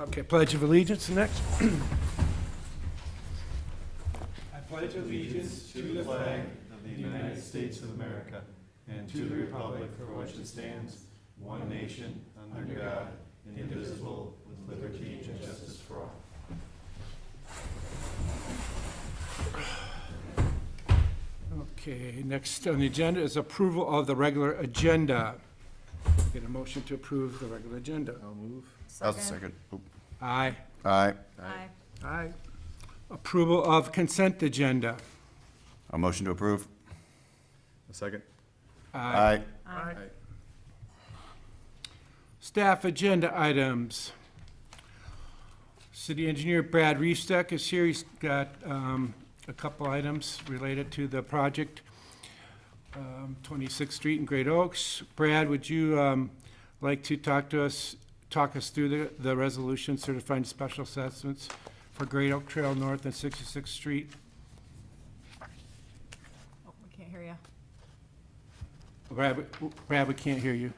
Okay, Pledge of Allegiance next. I pledge allegiance to the flag of the United States of America and to the republic for which it stands, one nation, under God, indivisible, with liberty and justice for all. Okay, next on the agenda is approval of the regular agenda. Get a motion to approve the regular agenda. I'll move. I'll second. Oop. Aye. Aye. Aye. Aye. Approval of consent agenda. A motion to approve. A second. Aye. Aye. Staff agenda items. City Engineer Brad Reifsteck is here. He's got a couple items related to the project, 26th Street in Great Oaks. Brad, would you like to talk us through the resolution certifying special assessments for Great Oak Trail North and 66th Street? Oh, we can't hear you. Brad, we can't hear you.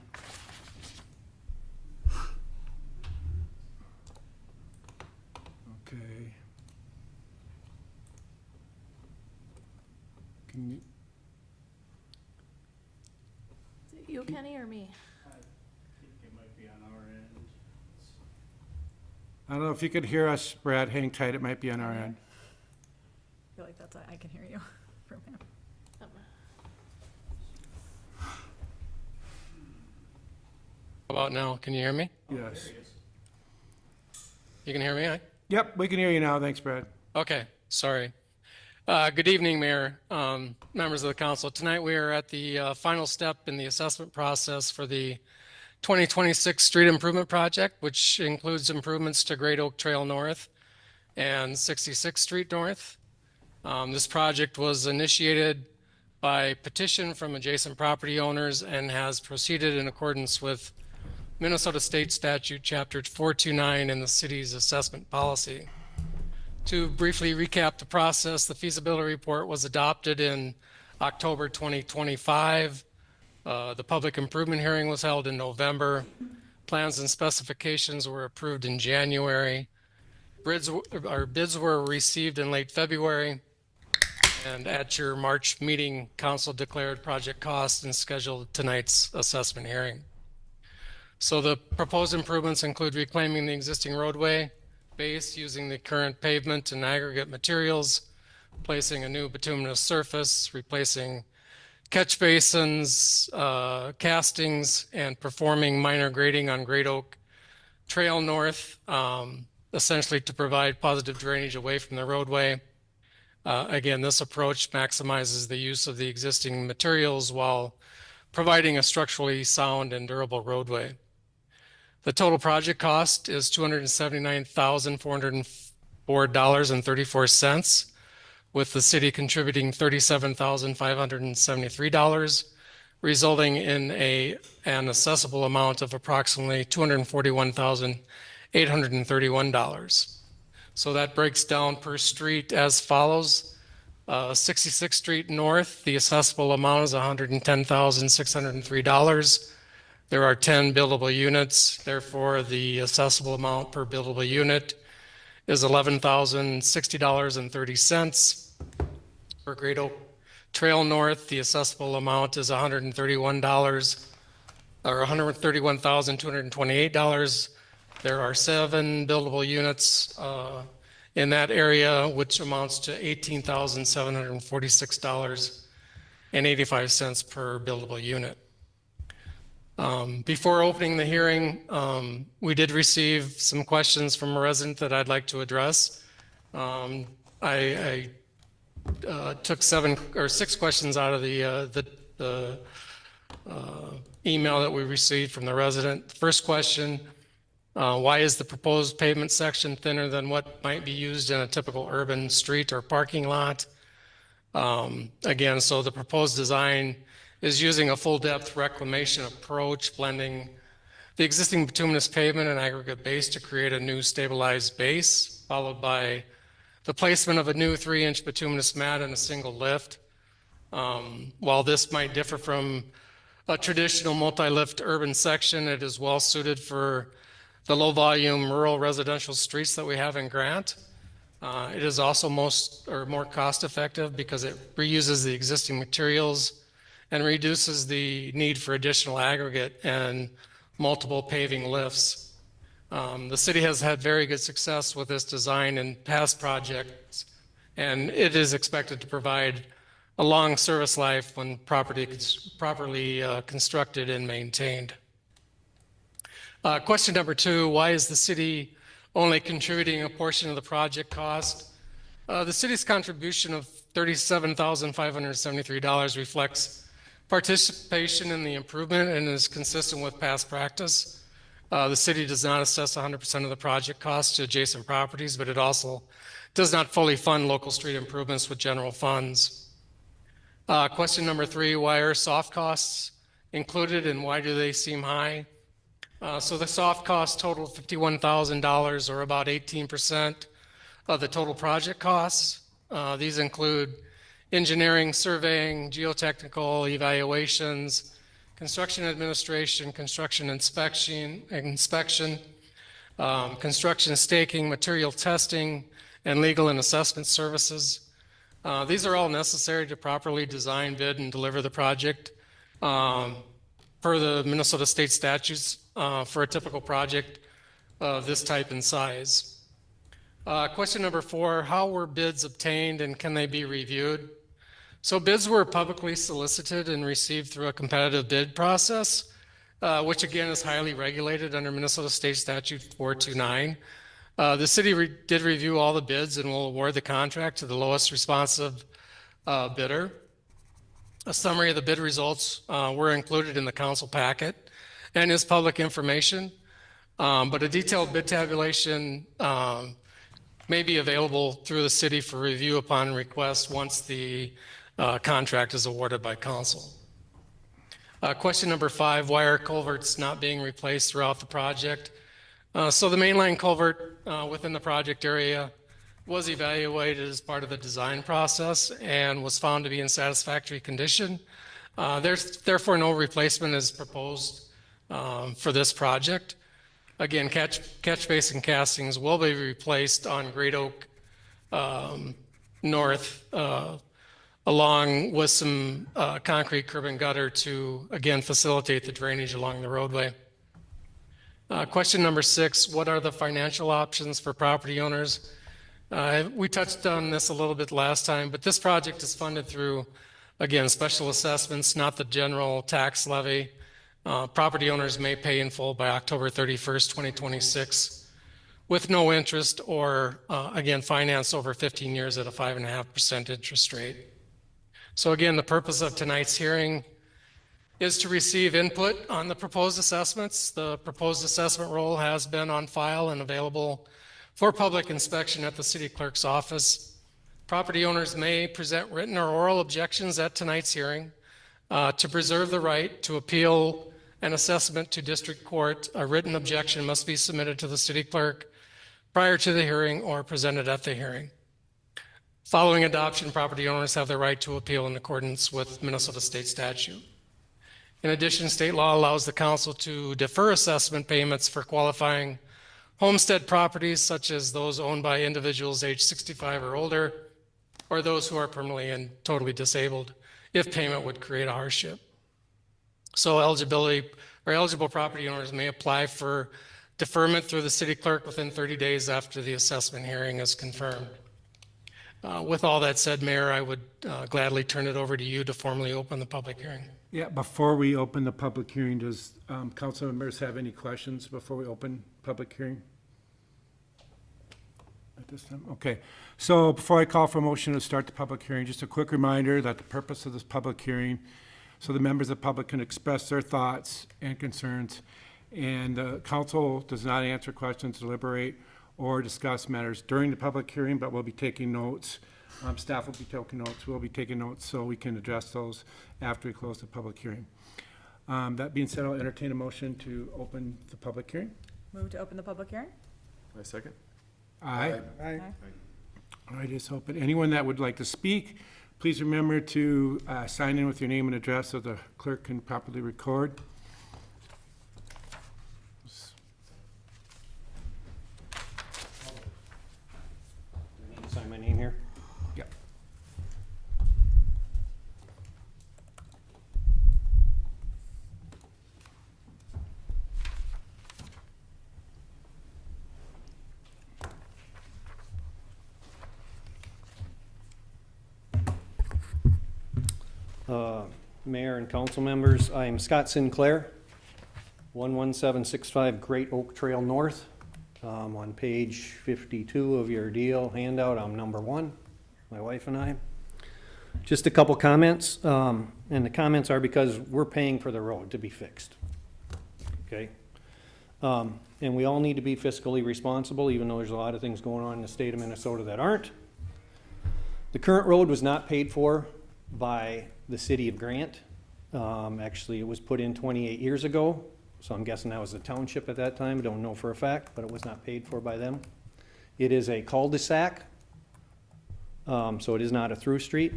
Okay. Can you? Is it you, Kenny, or me? It might be on our end. I don't know if you could hear us, Brad. Hang tight. It might be on our end. I feel like I can hear you from him. How about now? Can you hear me? Yes. You can hear me? Yep, we can hear you now. Thanks, Brad. Okay, sorry. Good evening, Mayor, members of the council. Tonight we are at the final step in the assessment process for the 2026 Street Improvement Project, which includes improvements to Great Oak Trail North and 66th Street North. This project was initiated by petition from adjacent property owners and has proceeded in accordance with Minnesota State Statute Chapter 429 in the city's assessment policy. To briefly recap the process, the feasibility report was adopted in October 2025. The public improvement hearing was held in November. Plans and specifications were approved in January. Bids were received in late February. And at your March meeting, council declared project costs and scheduled tonight's assessment hearing. So the proposed improvements include reclaiming the existing roadway base using the current pavement and aggregate materials, placing a new bituminous surface, replacing catch basins, castings, and performing minor grading on Great Oak Trail North, essentially to provide positive drainage away from the roadway. Again, this approach maximizes the use of the existing materials while providing a structurally sound and durable roadway. The total project cost is $279,404.34, with the city contributing $37,573, resulting in an assessable amount of approximately $241,831. So that breaks down per street as follows. 66th Street North, the assessable amount is $110,603. There are 10 buildable units. Therefore, the assessable amount per buildable unit is $11,060.30. For Great Oak Trail North, the assessable amount is $131,228. There are 7 buildable units in that area, which amounts to $18,746.85 per buildable unit. Before opening the hearing, we did receive some questions from a resident that I'd like to address. I took 7 or 6 questions out of the email that we received from the resident. The first question, why is the proposed pavement section thinner than what might be used in a typical urban street or parking lot? Again, so the proposed design is using a full depth reclamation approach, blending the existing bituminous pavement and aggregate base to create a new stabilized base, followed by the placement of a new 3-inch bituminous mat and a single lift. While this might differ from a traditional multi-lift urban section, it is well suited for the low-volume rural residential streets that we have in Grant. It is also more cost-effective because it reuses the existing materials and reduces the need for additional aggregate and multiple paving lifts. The city has had very good success with this design in past projects, and it is expected to provide a long service life when properly constructed and maintained. Question number 2, why is the city only contributing a portion of the project cost? The city's contribution of $37,573 reflects participation in the improvement and is consistent with past practice. The city does not assess 100% of the project costs to adjacent properties, but it also does not fully fund local street improvements with general funds. Question number 3, why are soft costs included and why do they seem high? So the soft costs total $51,000 or about 18% of the total project costs. These include engineering, surveying, geotechnical evaluations, construction administration, construction inspection, construction staking, material testing, and legal and assessment services. These are all necessary to properly design, bid, and deliver the project per the Minnesota state statutes for a typical project of this type and size. Question number 4, how were bids obtained and can they be reviewed? So bids were publicly solicited and received through a competitive bid process, which again is highly regulated under Minnesota State Statute 429. The city did review all the bids and will award the contract to the lowest responsive bidder. A summary of the bid results were included in the council packet and is public information, but a detailed bid tabulation may be available through the city for review upon request once the contract is awarded by council. Question number 5, why are culverts not being replaced throughout the project? So the mainline culvert within the project area was evaluated as part of the design process and was found to be in satisfactory condition. There's therefore no replacement is proposed for this project. Again, catch basin castings will be replaced on Great Oak North along with some concrete curb and gutter to again facilitate the drainage along the roadway. Question number 6, what are the financial options for property owners? We touched on this a little bit last time, but this project is funded through, again, special assessments, not the general tax levy. Property owners may pay in full by October 31st, 2026, with no interest or, again, finance over 15 years at a 5.5% interest rate. So again, the purpose of tonight's hearing is to receive input on the proposed assessments. The proposed assessment roll has been on file and available for public inspection at the city clerk's office. Property owners may present written or oral objections at tonight's hearing. To preserve the right to appeal an assessment to district court, a written objection must be submitted to the city clerk prior to the hearing or presented at the hearing. Following adoption, property owners have the right to appeal in accordance with Minnesota state statute. In addition, state law allows the council to defer assessment payments for qualifying homestead properties, such as those owned by individuals age 65 or older, or those who are permanently and totally disabled, if payment would create a hardship. So eligible property owners may apply for deferment through the city clerk within 30 days after the assessment hearing is confirmed. With all that said, Mayor, I would gladly turn it over to you to formally open the public hearing. Yeah, before we open the public hearing, does council members have any questions before we open public hearing? At this time, okay. So before I call for a motion to start the public hearing, just a quick reminder that the purpose of this public hearing, so the members of the public can express their thoughts and concerns, and the council does not answer questions, deliberate, or discuss matters during the public hearing, but we'll be taking notes. Staff will be taking notes. We'll be taking notes so we can address those after we close the public hearing. That being said, I'll entertain a motion to open the public hearing. Move to open the public hearing? My second. Aye. Aye. All right, it's open. Anyone that would like to speak, please remember to sign in with your name and address so the clerk can properly record. Mayor and council members. I am Scott Sinclair, 11765 Great Oak Trail North. On page 52 of your deal handout, I'm number 1, my wife and I. Just a couple comments, and the comments are because we're paying for the road to be fixed. Okay? And we all need to be fiscally responsible, even though there's a lot of things going on in the state of Minnesota that aren't. The current road was not paid for by the city of Grant. Actually, it was put in 28 years ago, so I'm guessing that was the township at that time. I don't know for a fact, but it was not paid for by them. It is a cul-de-sac, so it is not a through street.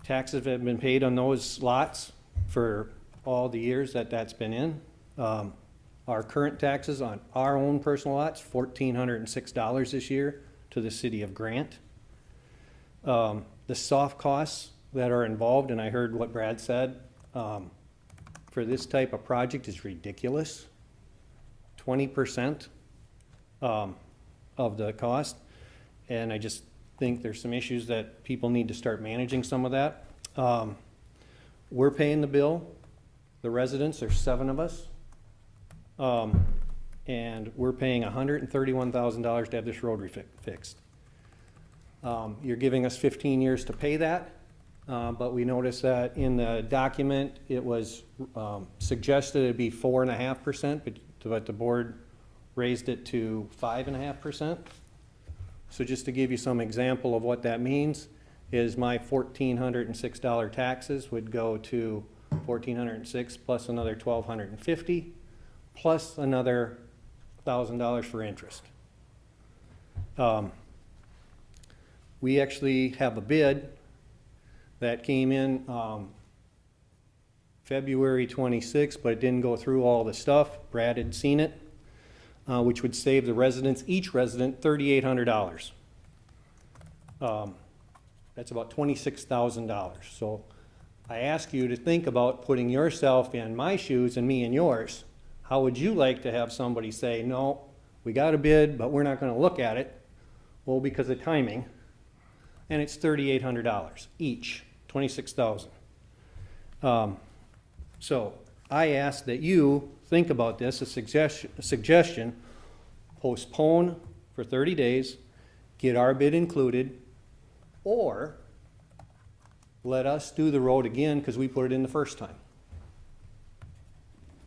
Taxes have been paid on those lots for all the years that that's been in. Our current taxes on our own personal lots, $1,406 this year to the city of Grant. The soft costs that are involved, and I heard what Brad said, for this type of project is ridiculous. 20% of the cost, and I just think there's some issues that people need to start managing some of that. We're paying the bill, the residents, there's 7 of us, and we're paying $131,000 to have this road fixed. You're giving us 15 years to pay that, but we noticed that in the document, it was suggested it'd be 4.5%, but the board raised it to 5.5%. So just to give you some example of what that means, is my $1,406 taxes would go to $1,406 plus another $1,250, plus another $1,000 for interest. We actually have a bid that came in February 26th, but it didn't go through all the stuff. Brad had seen it, which would save the residents, each resident, $3,800. That's about $26,000. So I ask you to think about putting yourself in my shoes and me in yours. How would you like to have somebody say, no, we got a bid, but we're not going to look at it? Well, because of timing. And it's $3,800 each, $26,000. So I ask that you think about this, a suggestion, postpone for 30 days, get our bid included, or let us do the road again because we put it in the first time.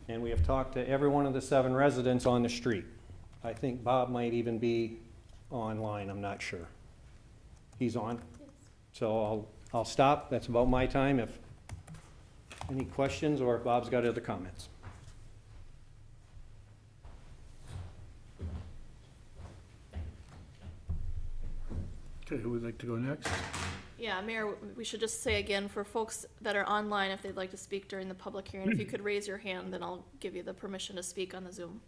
And we have talked to every one of the 7 residents on the street. I think Bob might even be online, I'm not sure. He's on? So I'll stop, that's about my time. If any questions or if Bob's got other comments. Okay, who would like to go next? Yeah, Mayor, we should just say again for folks that are online, if they'd like to speak during the public hearing, if you could raise your hand, then I'll give you the permission to speak on the Zoom.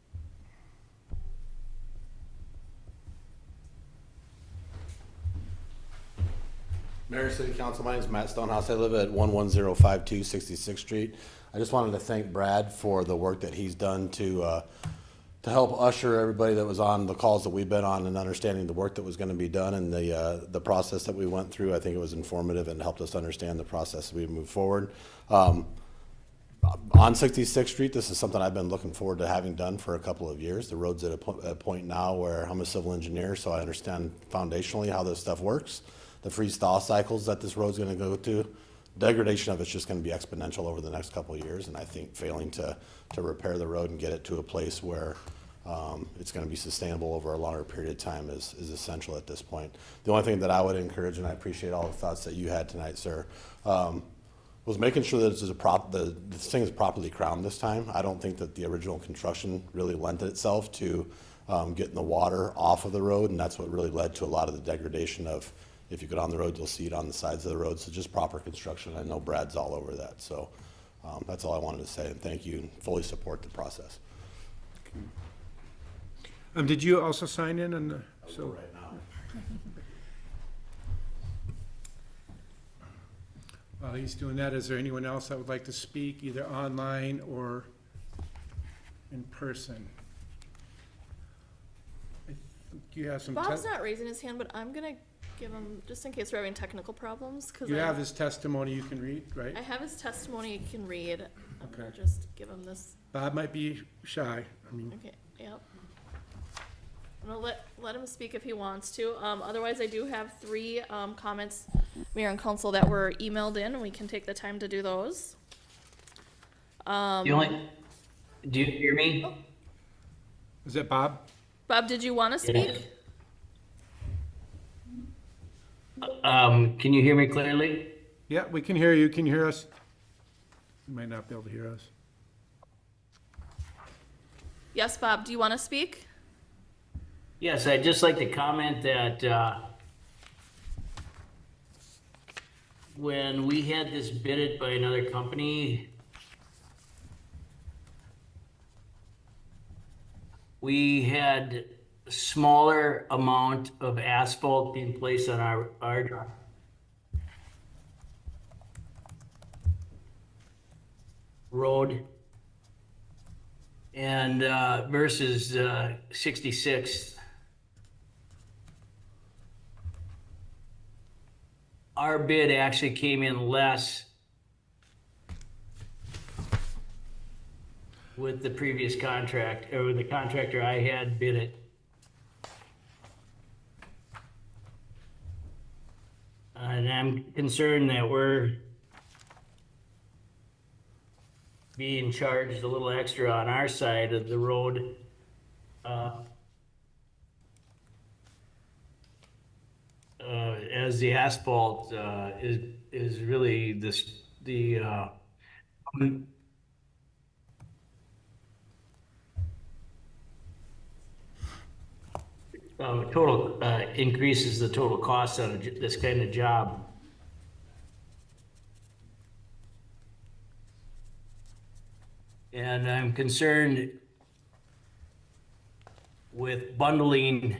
Mayor, City Council, my name is Matt Stonehouse. I live at 11052 66th Street. I just wanted to thank Brad for the work that he's done to help usher everybody that was on the calls that we've been on and understanding the work that was going to be done and the process that we went through. I think it was informative and helped us understand the process as we move forward. On 66th Street, this is something I've been looking forward to having done for a couple of years. The road's at a point now where I'm a civil engineer, so I understand foundationally how this stuff works. The freeze-thaw cycles that this road's going to go to, degradation of it's just going to be exponential over the next couple of years, and I think failing to repair the road and get it to a place where it's going to be sustainable over a longer period of time is essential at this point. The only thing that I would encourage, and I appreciate all the thoughts that you had tonight, sir, was making sure that this thing is properly crowned this time. I don't think that the original construction really lent itself to getting the water off of the road, and that's what really led to a lot of the degradation of, if you go down the road, you'll see it on the sides of the road. So just proper construction. I know Brad's all over that. So that's all I wanted to say, and thank you, and fully support the process. Did you also sign in on the? So Right now. while he's doing that, is there anyone else that would like to speak, either online or in person? I think you have some. Bob's not raising his hand, but I'm gonna give him, just in case we're having technical problems, because You have his testimony you can read, right? I have his testimony you can read. I'm gonna Okay. just give him this. Bob might be shy. I mean, Okay, yep. I'm gonna let him speak if he wants to. Otherwise, I do have three, comments, Mayor and Council, that were emailed in, and we can take the time to do those. The only, do you hear me? is it Bob? Bob, did you wanna speak? Can you hear me clearly? Yeah, we can hear you. Can you hear us? You might not be able to hear us. Yes, Bob, do you wanna speak? Yes, I'd just like to comment that, when we had this bidded by another company, we had a smaller amount of asphalt being placed on our road and versus 66. Our bid actually came in less with the previous contract, or with the contractor I had bid it. And I'm concerned that we're being charged a little extra on our side of the road. As the asphalt is really the total increases the total cost of this kind of job. And I'm concerned with bundling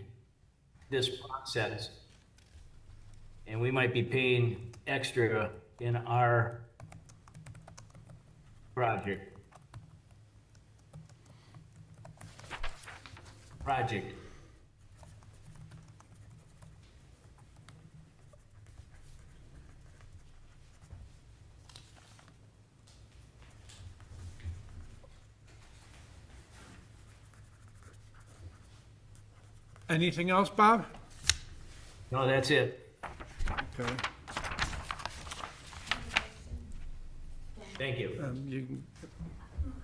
this process. And we might be paying extra in our project. Anything else, Bob? No, that's it. Okay. Thank you. You can,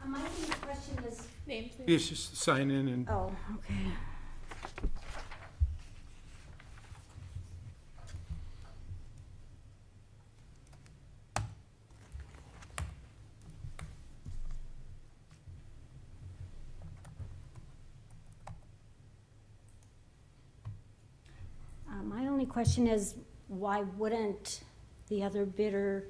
My only question is, Name, please. you just sign in and, oh, okay. My only question is, why wouldn't the other bidder,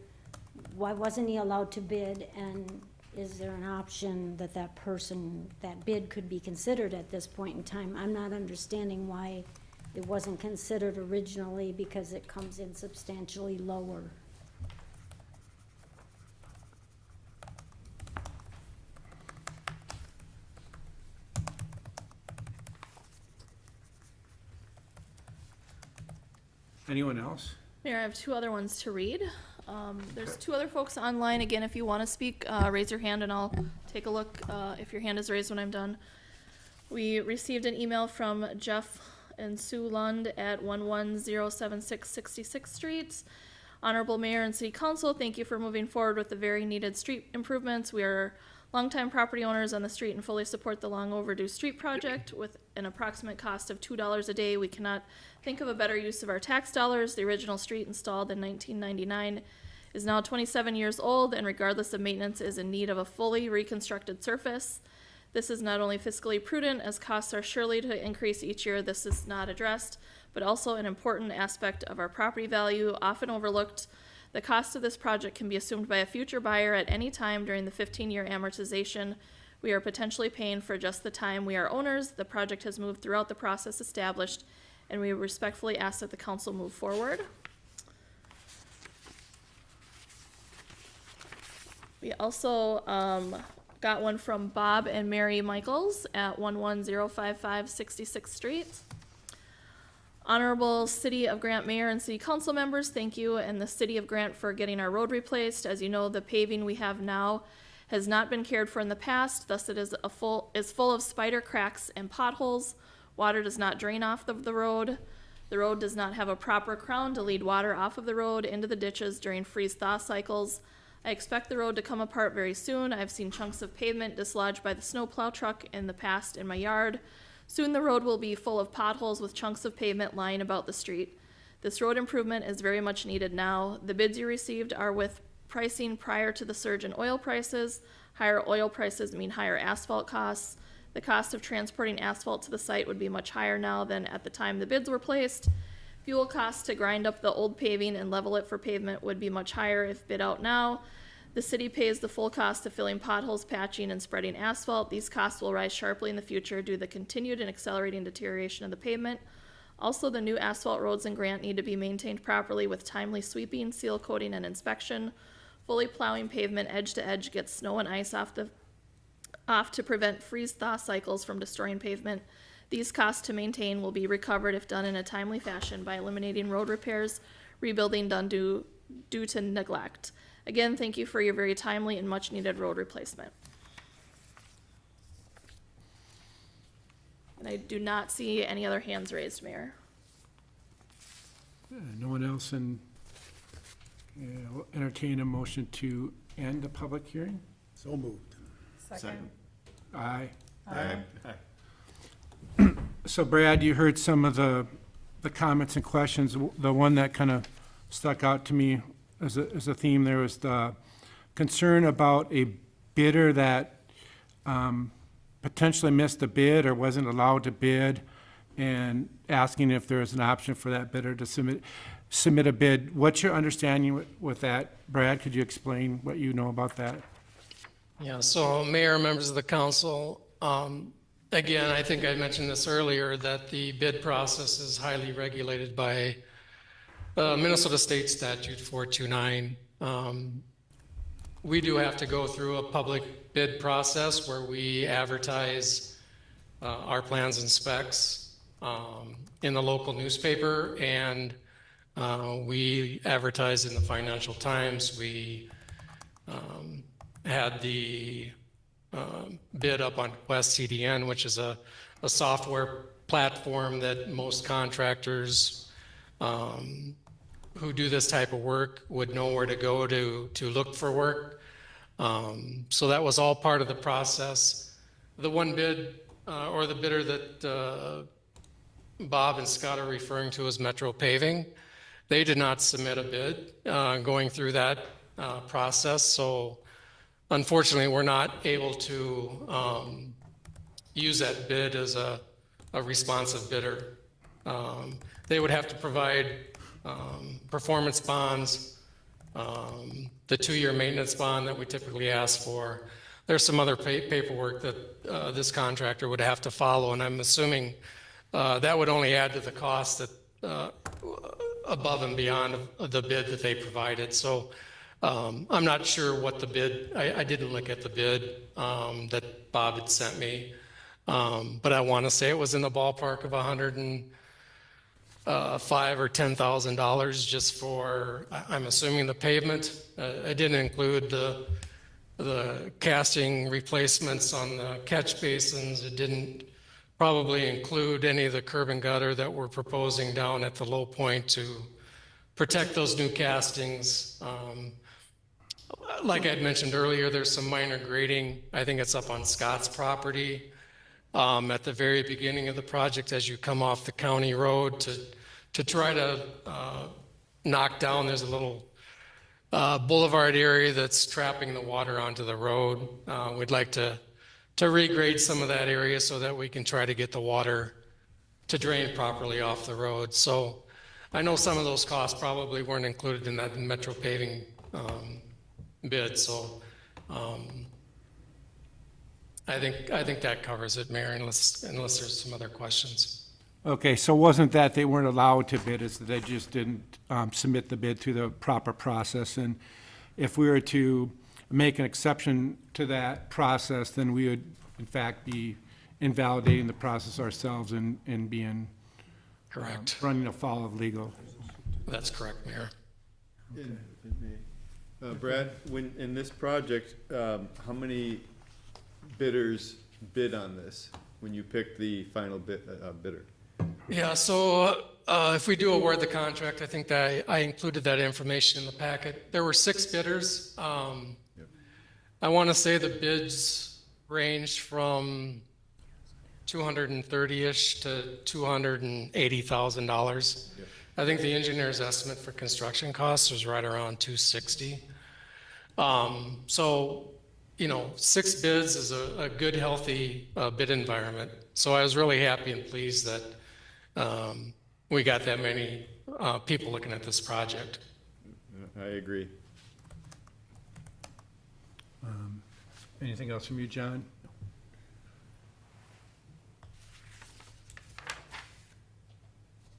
why wasn't he allowed to bid? And is there an option that that person, that bid could be considered at this point in time? I'm not understanding why it wasn't considered originally, because it comes in substantially lower. anyone else? Mayor, I have two other ones to read. There's two other folks online. Again, if you want to speak, raise your hand and I'll take a look if your hand is raised when I'm done. We received an email from Jeff and Sue Lund at 11076 66th Street. Honorable Mayor and City Council, thank you for moving forward with the very needed street improvements. We are longtime property owners on the street and fully support the long overdue street project. With an approximate cost of $2 a day, we cannot think of a better use of our tax dollars. The original street installed in 1999 is now 27 years old, and regardless of maintenance, is in need of a fully reconstructed surface. This is not only fiscally prudent, as costs are surely to increase each year this is not addressed, but also an important aspect of our property value, often overlooked. The cost of this project can be assumed by a future buyer at any time during the 15-year amortization. We are potentially paying for just the time we are owners. The project has moved throughout the process established, and we respectfully ask that the council move forward. We also got one from Bob and Mary Michaels at 11055 66th Street. Honorable City of Grant Mayor and City Council members, thank you, and the City of Grant for getting our road replaced. As you know, the paving we have now has not been cared for in the past, thus it is full of spider cracks and potholes. Water does not drain off of the road. The road does not have a proper crown to lead water off of the road into the ditches during freeze-thaw cycles. I expect the road to come apart very soon. I've seen chunks of pavement dislodged by the snowplow truck in the past in my yard. Soon the road will be full of potholes with chunks of pavement lying about the street. This road improvement is very much needed now. The bids you received are with pricing prior to the surge in oil prices. Higher oil prices mean higher asphalt costs. The cost of transporting asphalt to the site would be much higher now than at the time the bids were placed. Fuel costs to grind up the old paving and level it for pavement would be much higher if bid out now. The city pays the full cost of filling potholes, patching, and spreading asphalt. These costs will rise sharply in the future due to the continued and accelerating deterioration of the pavement. Also, the new asphalt roads in Grant need to be maintained properly with timely sweeping, seal coating, and inspection. Fully plowing pavement edge to edge gets snow and ice off to prevent freeze-thaw cycles from destroying pavement. These costs to maintain will be recovered if done in a timely fashion by eliminating road repairs, rebuilding done due to neglect. Again, thank you for your very timely and much-needed road replacement. And I do not see any other hands raised, Mayor. No one else, and we'll entertain a motion to end the public hearing? So moved. Second. Aye. Aye. So Brad, you heard some of the comments and questions. The one that kind of stuck out to me as a theme there was the concern about a bidder that potentially missed the bid or wasn't allowed to bid, and asking if there is an option for that bidder to submit a bid. What's your understanding with that, Brad? Could you explain what you know about that? Yeah, so Mayor, members of the council, again, I think I mentioned this earlier, that the bid process is highly regulated by Minnesota State Statute 429. We do have to go through a public bid process where we advertise our plans and specs in the local newspaper, and we advertise in the Financial Times. We had the bid up on Quest CDN, which is a software platform that most contractors who do this type of work would know where to go to look for work. So that was all part of the process. The one bid or the bidder that Bob and Scott are referring to as Metro Paving, they did not submit a bid going through that process. So unfortunately, we're not able to use that bid as a responsive bidder. They would have to provide performance bonds, the 2-year maintenance bond that we typically ask for. There's some other paperwork that this contractor would have to follow, and I'm assuming that would only add to the cost that above and beyond the bid that they provided. So I'm not sure what the bid, I didn't look at the bid that Bob had sent me, but I want to say it was in the ballpark of $105,000 or $10,000 just for, I'm assuming, the pavement. I didn't include the casting replacements on the catch basins. It didn't probably include any of the curb and gutter that we're proposing down at the low point to protect those new castings. Like I'd mentioned earlier, there's some minor grading. I think it's up on Scott's property at the very beginning of the project as you come off the county road to try to knock down. There's a little boulevard area that's trapping the water onto the road. We'd like to regrade some of that area so that we can try to get the water to drain properly off the road. So I know some of those costs probably weren't included in that Metro Paving bid. So I think that covers it, Mayor, unless there's some other questions. Okay, so wasn't that they weren't allowed to bid, it's that they just didn't submit the bid through the proper process? And if we were to make an exception to that process, then we would, in fact, be invalidating the process ourselves and being Correct. running afoul of legal. That's correct, Mayor. Brad, when, in this project, how many bidders bid on this when you picked the final bidder? Yeah, so if we do award the contract, I think that I included that information in the packet. There were 6 bidders. I want to say the bids ranged from $230-ish to $280,000. I think the engineer's estimate for construction costs was right around $260. So, you know, 6 bids is a good, healthy bid environment. So I was really happy and pleased that we got that many people looking at this project. I agree. Anything else from you, John?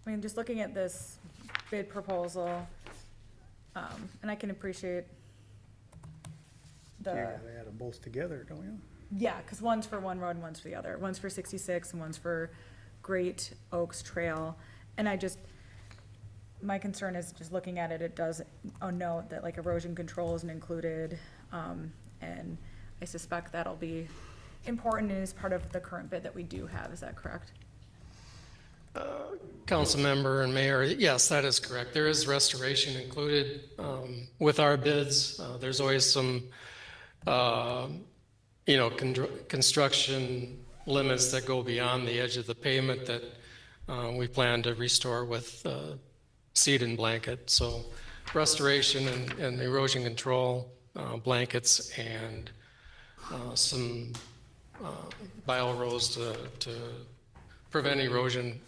I mean, just looking at this bid proposal, and I can appreciate the, They add them both together, don't you? yeah, because one's for one road and one's for the other. One's for 66 and one's for Great Oaks Trail. And my concern is just looking at it, it does note that like erosion control isn't included. And I suspect that'll be important and is part of the current bid that we do have. Is that correct? Council member and mayor, yes, that is correct. There is restoration included with our bids. There's always some, you know, construction limits that go beyond the edge of the pavement that we plan to restore with seed and blanket. So restoration and erosion control blankets and some bio rows to prevent erosion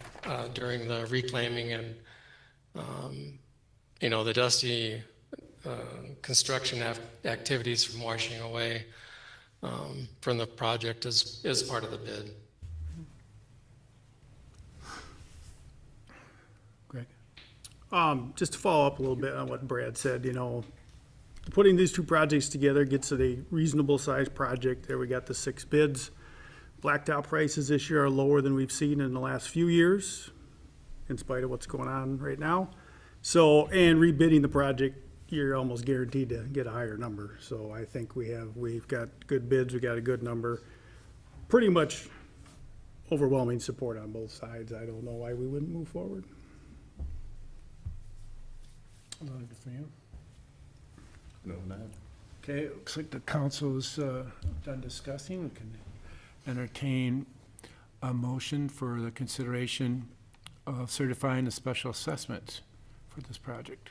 during the reclaiming and, you know, the dusty construction activities from washing away from the project is part of the bid. Greg? Just to follow up a little bit on what Brad said, you know, putting these 2 projects together gets it a reasonable sized project. There we got the 6 bids. Blacktop prices this year are lower than we've seen in the last few years, in spite of what's going on right now. So, and rebidding the project, you're almost guaranteed to get a higher number. So I think we've got good bids, we got a good number. Pretty much overwhelming support on both sides. I don't know why we wouldn't move forward. Good for you. No, not. Okay, looks like the council's done discussing. We can entertain a motion for the consideration of certifying the special assessment for this project.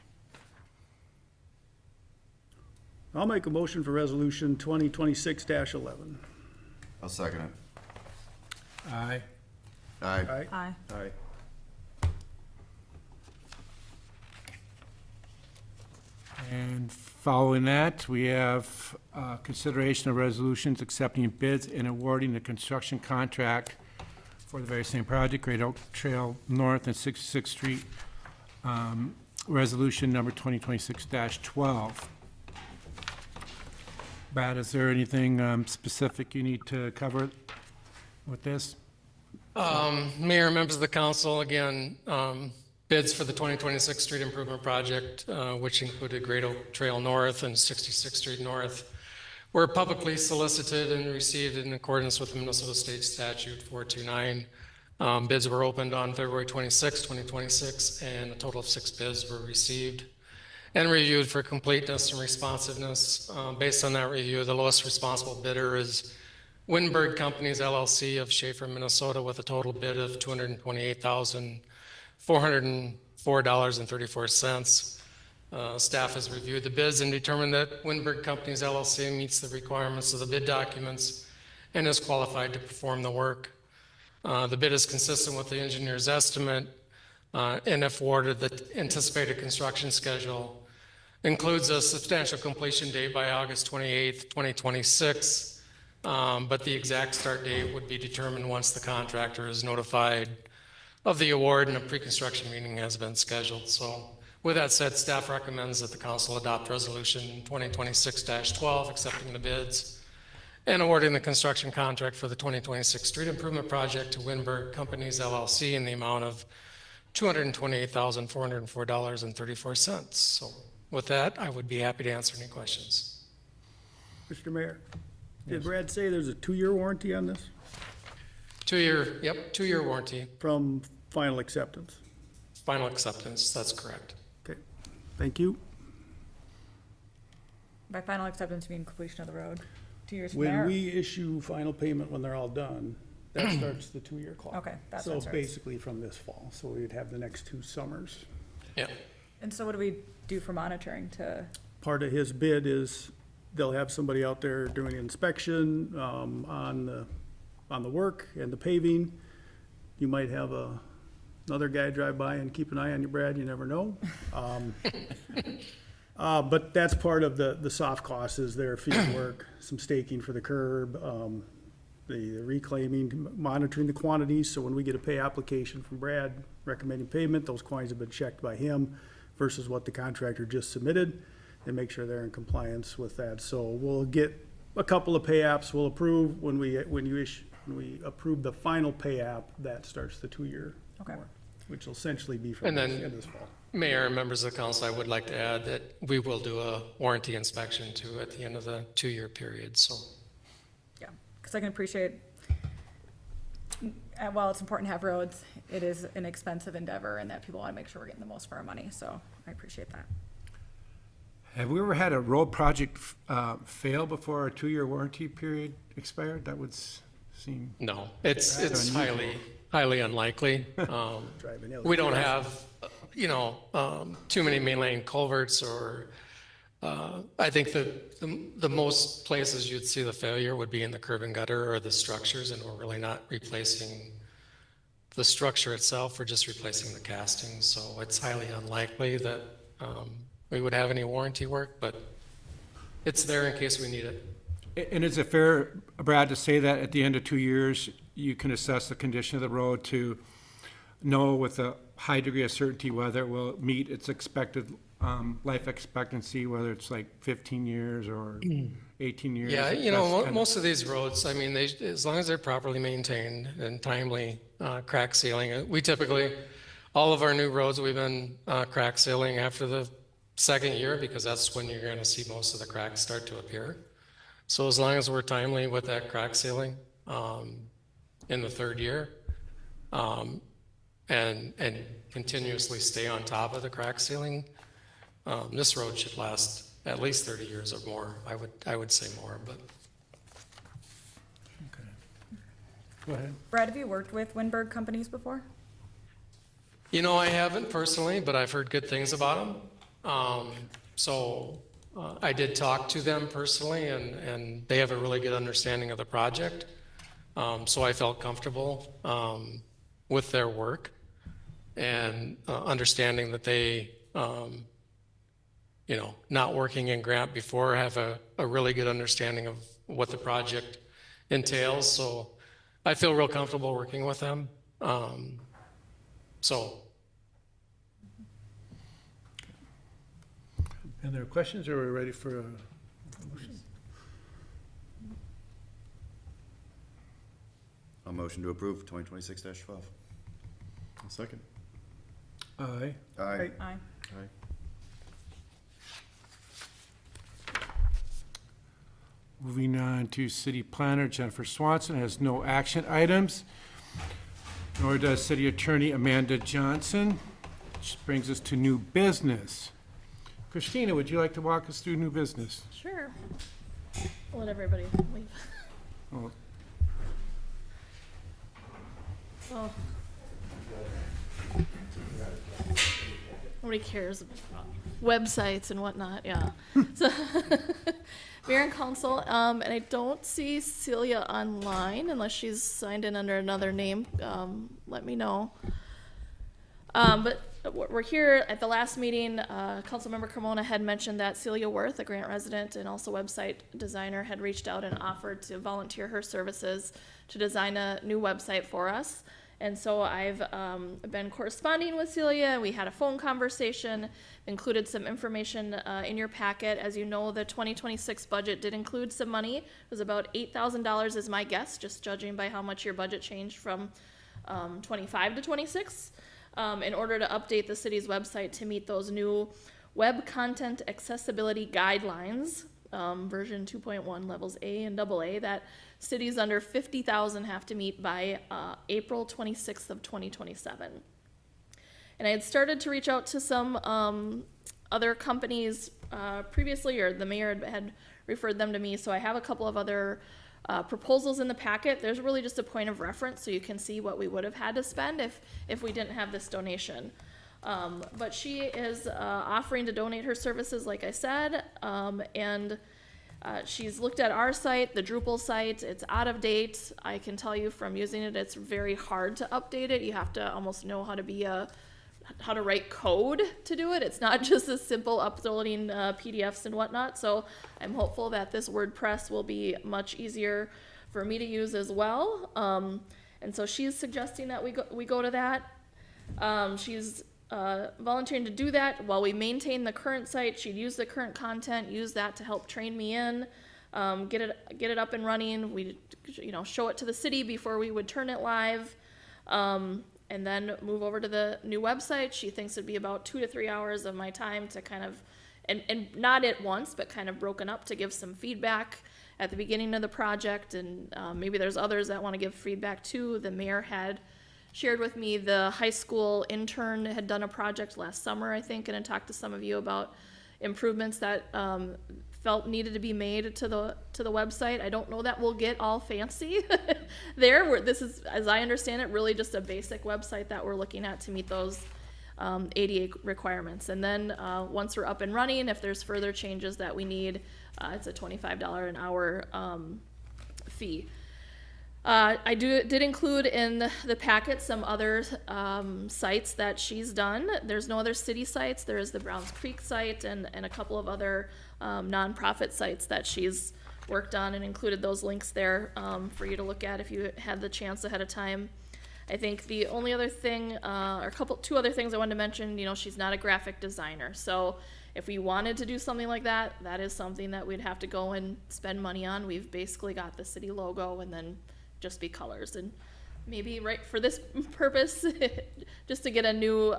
I'll make a motion for resolution 2026-11. I'll second it. Aye. Aye. Aye. Aye. And following that, we have consideration of resolutions accepting bids and awarding the construction contract for the very same project, Great Oak Trail North and 66th Street, resolution number 2026-12. Brad, is there anything specific you need to cover with this? Mayor, members of the council, again, bids for the 2026 street improvement project, which included Great Oak Trail North and 66th Street North, were publicly solicited and received in accordance with Minnesota State Statute 429. Bids were opened on February 26, 2026, and a total of 6 bids were received and reviewed for completeness and responsiveness. Based on that review, the lowest responsible bidder is Winberg Companies LLC of Schaefer, Minnesota, with a total bid of $228,404.34. Staff has reviewed the bids and determined that Winberg Companies LLC meets the requirements of the bid documents and is qualified to perform the work. The bid is consistent with the engineer's estimate, and if awarded, the anticipated construction schedule includes a substantial completion date by August 28th, 2026, but the exact start date would be determined once the contractor is notified of the award and a pre-construction meeting has been scheduled. So with that said, staff recommends that the council adopt resolution 2026-12, accepting the bids and awarding the construction contract for the 2026 street improvement project to Winberg Companies LLC in the amount of $228,404.34. So with that, I would be happy to answer any questions. Mr. Mayor, did Brad say there's a 2-year warranty on this 2-year warranty, from final acceptance? final acceptance, that's correct. Okay, thank you. By final acceptance, you mean completion of the road, 2 years from there? When we issue final payment when they're all done, that starts the 2-year clock. Okay, that's So what starts. basically from this fall, so we'd have the next 2 summers. Yeah. And so what do we do for monitoring to, Part of his bid is they'll have somebody out there doing inspection, on the work and the paving. You might have another guy drive by and keep an eye on you, Brad, you never know. But that's part of the soft costs is their field work, some staking for the curb, the reclaiming, monitoring the quantities. So when we get a pay application from Brad recommending payment, those quantities have been checked by him versus what the contractor just submitted, and make sure they're in compliance with that. So we'll get a couple of pay apps we'll approve. When we approve the final pay app, that starts the 2-year. okay. Which will essentially be from And then- this fall. Mayor and members of the council, I would like to add that we will do a warranty inspection too at the end of the 2-year period, so. Yeah, because I can appreciate, while it's important to have roads, it is an expensive endeavor and that people want to make sure we're getting the most for our money, so I appreciate that. Have we ever had a road project fail before our 2-year warranty period expired? That would seem, No, it's highly unlikely. Driving ill. We don't have, too many main lane culverts or, I think the most places you'd see the failure would be in the curb and gutter or the structures, and we're really not replacing the structure itself, we're just replacing the castings. So it's highly unlikely that we would have any warranty work, but it's there in case we need it. and is it fair, Brad, to say that at the end of 2 years, you can assess the condition of the road to know with a high degree of certainty whether it will meet its expected life expectancy, whether it's like 15 years or 18 years? Yeah, That's most of these roads, I mean, as long as they're properly maintained and timely crack sealing, we typically, all of our new roads, we've been crack sealing after the 2nd year because that's when you're going to see most of the cracks start to appear. So as long as we're timely with that crack sealing in the 3rd year and continuously stay on top of the crack sealing, this road should last at least 30 years or more. I would say more, but. Go ahead. Brad, have you worked with Winberg companies before? I haven't personally, but I've heard good things about them. I did talk to them personally, and they have a really good understanding of the project. So I felt comfortable with their work and understanding that they, not working in Grant before, have a really good understanding of what the project entails. So I feel real comfortable working with them. And there are questions, or are we ready for a motion? I'll motion to approve 2026-12. I'll second. Aye. Aye. Aye. Moving on to city planner Jennifer Swanson has no action items, nor does city attorney Amanda Johnson, which brings us to new business. Christina, would you like to walk us through new business? Sure. I'll let everybody leave. Oh, Oh. Nobody cares about websites and whatnot, yeah. So, Mayor and Council, and I don't see Celia online unless she's signed in under another name. Let me know. But we're here at the last meeting. Councilmember Cremona had mentioned that Celia Worth, a Grant resident and also website designer, had reached out and offered to volunteer her services to design a new website for us. And so I've been corresponding with Celia. We had a phone conversation, included some information in your packet. As you know, the 2026 budget did include some money. It was about $8,000 is my guess, just judging by how much your budget changed from 25 to 26. in order to update the city's website to meet those new web content accessibility guidelines, version 2.1, levels A and AA, that cities under 50,000 have to meet by April 26th of 2027. And I had started to reach out to some other companies previously, or the mayor had referred them to me, so I have a couple of other proposals in the packet. There's really just a point of reference so you can see what we would have had to spend if we didn't have this donation. But she is offering to donate her services, like I said, and she's looked at our site, the Drupal site. It's out of date. I can tell you from using it, it's very hard to update it. You have to almost know how to write code to do it. It's not just as simple uploading PDFs and whatnot. So I'm hopeful that this WordPress will be much easier for me to use as well. And so she's suggesting that we go to that. She's volunteering to do that while we maintain the current site. She'd use the current content, use that to help train me in, get it up and running. We, show it to the city before we would turn it live. And then move over to the new website. She thinks it'd be about 2 to 3 hours of my time to kind of, and not at once, but kind of broken up to give some feedback at the beginning of the project. And maybe there's others that want to give feedback too. The mayor had shared with me the high school intern had done a project last summer, I think, and had talked to some of you about improvements that felt needed to be made to the website. I don't know that we'll get all fancy there. This is, as I understand it, really just a basic website that we're looking at to meet those ADA requirements. And then once we're up and running, if there's further changes that we need, it's a $25 an hour fee. I did include in the packet some other sites that she's done. There's no other city sites. There is the Browns Creek site and a couple of other nonprofit sites that she's worked on, and included those links there for you to look at if you had the chance ahead of time. I think the only other thing, or two other things I wanted to mention, she's not a graphic designer. So if we wanted to do something like that, that is something that we'd have to go and spend money on. We've basically got the city logo and then just be colors, and maybe right for this purpose, just to get a new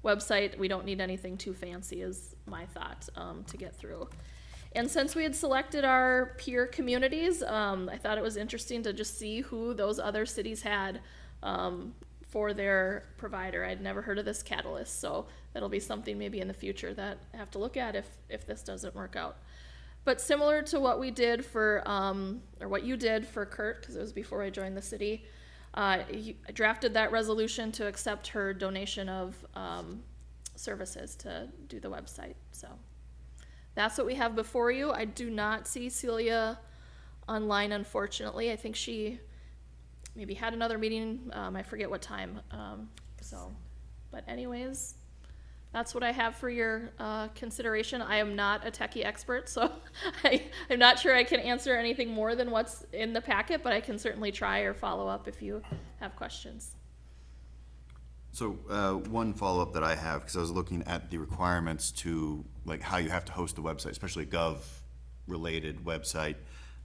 website, we don't need anything too fancy is my thought to get through. And since we had selected our peer communities, I thought it was interesting to just see who those other cities had for their provider. I'd never heard of this Catalyst, so that'll be something maybe in the future that I have to look at if this doesn't work out. But similar to what we did for, or what you did for Kurt, because it was before I joined the city, I drafted that resolution to accept her donation of services to do the website. So that's what we have before you. I do not see Celia online, unfortunately. I think she maybe had another meeting. I forget what time. But anyways, that's what I have for your consideration. I am not a techie expert, so I'm not sure I can answer anything more than what's in the packet, but I can certainly try or follow up if you have questions. So one follow-up that I have, because I was looking at the requirements to, like, how you have to host a website, especially a gov-related website.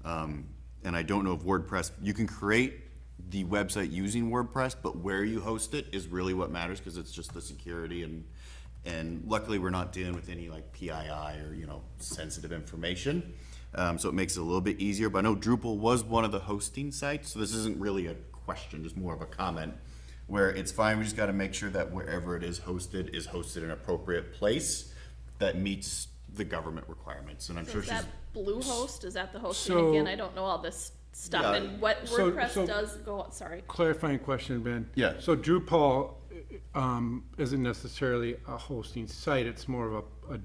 And I don't know if WordPress, you can create the website using WordPress, but where you host it is really what matters, because it's just the security, and luckily we're not dealing with any like PII or sensitive information, so it makes it a little bit easier. But I know Drupal was one of the hosting sites, so this isn't really a question, just more of a comment, where it's fine. We just got to make sure that wherever it is hosted in an appropriate place that meets the government requirements. And I'm sure Is she's that Bluehost? Is that the hosting So- again? I don't know all this stuff Yeah. and what So- WordPress so- does go. Sorry. Clarifying question, Ben. Yeah. So Drupal isn't necessarily a hosting site, it's more of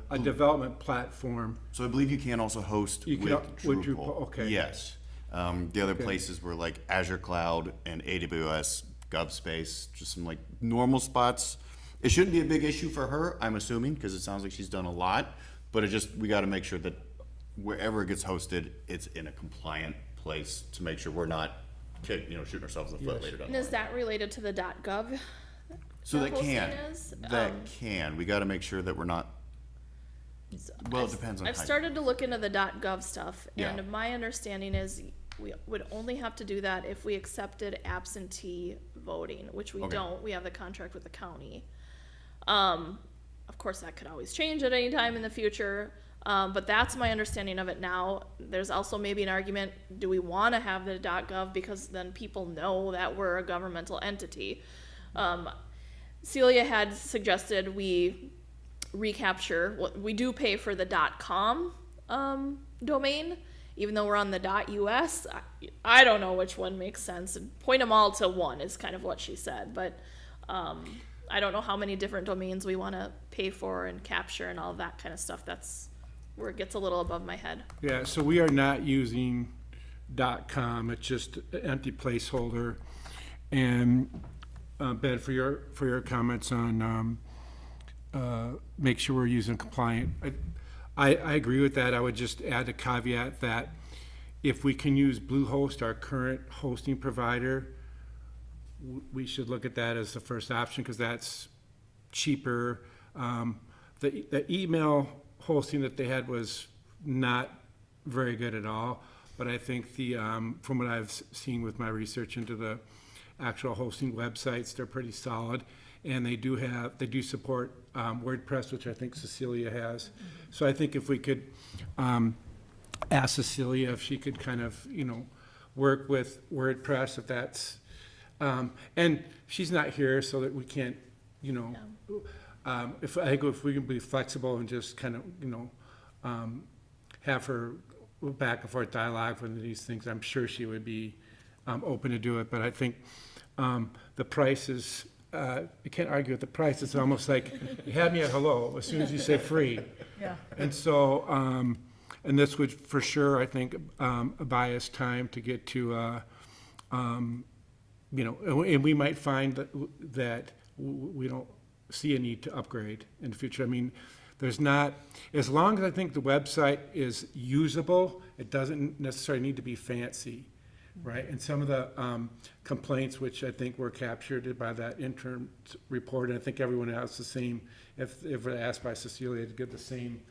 a development platform. So I believe you can also host You can with with Drupal. Drupal, okay. Yes. The other Okay. places were like Azure Cloud and AWS GovSpace, just some like normal spots. It shouldn't be a big issue for her, I'm assuming, because it sounds like she's done a lot. But we got to make sure that wherever it gets hosted, it's in a compliant place to make sure we're not, shooting ourselves in the foot later down And the is line. that related to the .gov? So that hosting can. is? We got to make sure that we're not. Well, it depends on. I've how you- started to look into the .gov stuff, Yeah. and my understanding is We would only have to do that if we accepted absentee voting, which we Okay. don't. We have the contract with the county. Of course, that could always change at any time in the future, but that's my understanding of it now. There's also maybe an argument, do we want to have the .gov because then people know that we're a governmental entity? Celia had suggested we recapture, we do pay for the .com domain, even though we're on the .us. I don't know which one makes sense. Point them all to one is kind of what she said, but I don't know how many different domains we want to pay for and capture and all that kind of stuff. That's where it gets a little above my head. Yeah, so we are not using .com, it's just an empty placeholder. And Ben, for your comments on make sure we're using compliant, I agree with that. I would just add a caveat that if we can use Bluehost, our current hosting provider, we should look at that as the first option because that's cheaper. The email hosting that they had was not very good at all, but I think from what I've seen with my research into the actual hosting websites, they're pretty solid, and they do support WordPress, which I think Cecilia has. So I think if we could ask Cecilia if she could kind of work with WordPress, if that's and she's not here, so that we can't if we can be flexible and just kind of have her back and forth dialogue for these things, I'm sure she would be open to do it. But I think the price is, you can't argue with the price. It's almost like you had me at hello as soon as you say free. Yeah. And so, and this would for sure, I think, buy us time to get to, and we might find that we don't see a need to upgrade in the future. I mean, there's not, as long as I think the website is usable, it doesn't necessarily need to be fancy, right? And some of the complaints, which I think were captured by that interim report, and I think everyone has the same, if they're asked by Cecilia to give the same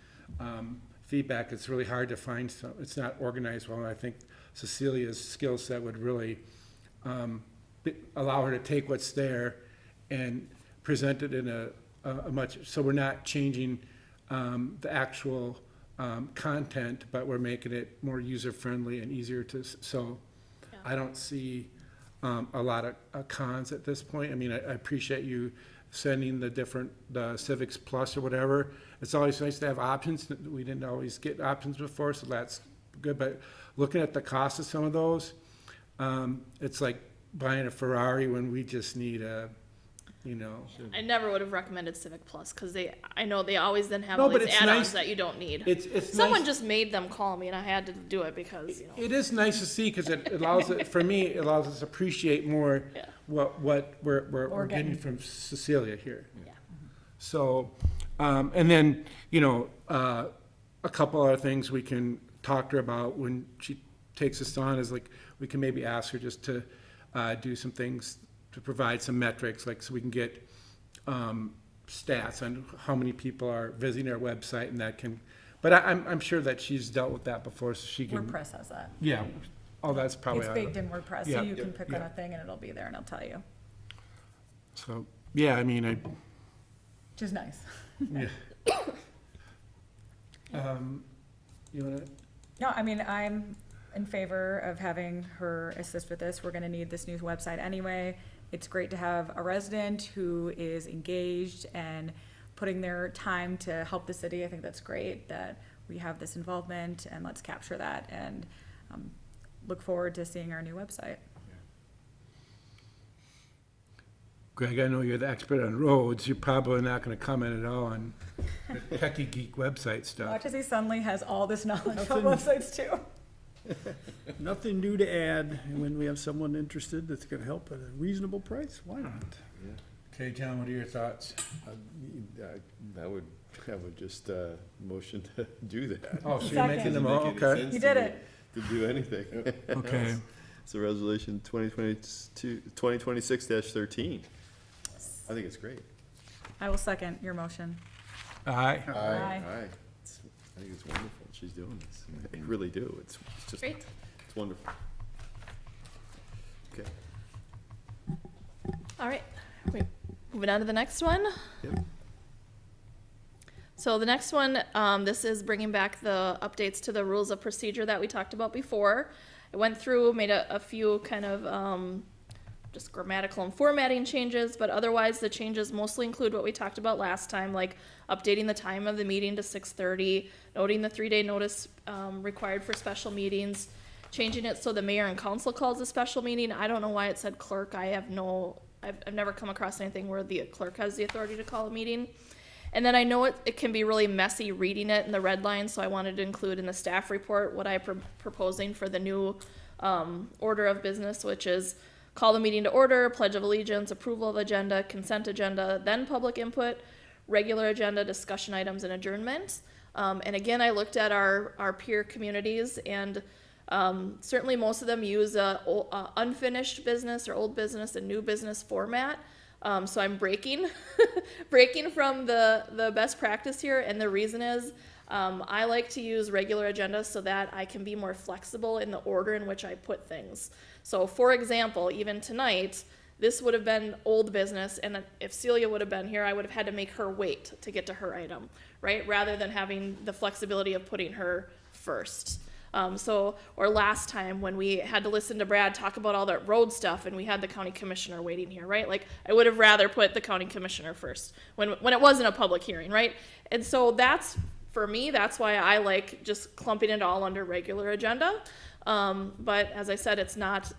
feedback, it's really hard to find some, it's not organized well, and I think Cecilia's skill set would really allow her to take what's there and present it in a much, so we're not changing the actual content, but we're making it more user-friendly and easier to, so I don't see a lot of cons at this point. I mean, I appreciate you sending the Civics Plus or whatever. It's always nice to have options. We didn't always get options before, so that's good. But looking at the cost of some of those, it's like buying a Ferrari when we just need a, I never would have recommended Civic Plus because I know they always then have No, all but these it's add-ons nice- that you don't need. It's Someone nice. just made them call me and I had to do it because, It is nice to see because it allows it, for me, it allows us to appreciate more Yeah. what we're getting getting. from Cecilia here. Yeah. So, and then, a couple other things we can talk to her about when she takes us on is like, we can maybe ask her just to do some things to provide some metrics, like so we can get stats on how many people are visiting our website and that can, but I'm sure that she's dealt with that before, so she can. WordPress has that. Yeah, oh, that's probably. It's baked in WordPress, Yeah. so you can pick on Yeah. a thing and it'll be there and it'll tell you, So, yeah, I mean, which is nice. yeah. You wanna, No, I mean, I'm in favor of having her assist with this. We're gonna need this new website anyway. It's great to have a resident who is engaged and putting their time to help the city. I think that's great that we have this involvement, and let's capture that and look forward to seeing our new website. Greg, I know you're the expert on roads, you're probably not gonna comment at all on the techie geek website stuff. Watch as he suddenly has all this knowledge about Nothing. websites too. Nothing new to add, and when we have someone interested that's gonna help at a reasonable price, why not? Okay, John, what are your thoughts? I would just motion to do that. Oh, so you're Second. making them Doesn't all, make any okay. sense You to did me it. To do anything. Okay, So resolution 2026-13. I think it's great. I will second your motion. aye. Aye. Aye. I think it's wonderful she's doing this. I really do. It's just, Great. it's wonderful. Okay. All right, moving on to the next one. Yep. So the next one, this is bringing back the updates to the rules of procedure that we talked about before. I went through, made a few kind of just grammatical and formatting changes, but otherwise the changes mostly include what we talked about last time, like updating the time of the meeting to 6:30, noting the 3-day notice required for special meetings, changing it so the mayor and council calls a special meeting. I don't know why it said clerk. I've never come across anything where the clerk has the authority to call a meeting. And then I know it can be really messy reading it in the red line, so I wanted to include in the staff report what I'm proposing for the new order of business, which is call the meeting to order, pledge of allegiance, approval of agenda, consent agenda, then public input, regular agenda, discussion items, and adjournment. And again, I looked at our peer communities, and certainly most of them use unfinished business or old business and new business format. So I'm breaking from the best practice here, and the reason is I like to use regular agendas so that I can be more flexible in the order in which I put things. So for example, even tonight, this would have been old business, and if Celia would have been here, I would have had to make her wait to get to her item, right? Rather than having the flexibility of putting her first. Or last time when we had to listen to Brad talk about all that road stuff and we had the county commissioner waiting here, right? Like, I would have rather put the county commissioner first when it wasn't a public hearing, right? And so that's, for me, that's why I like just clumping it all under regular agenda. But as I said, it's not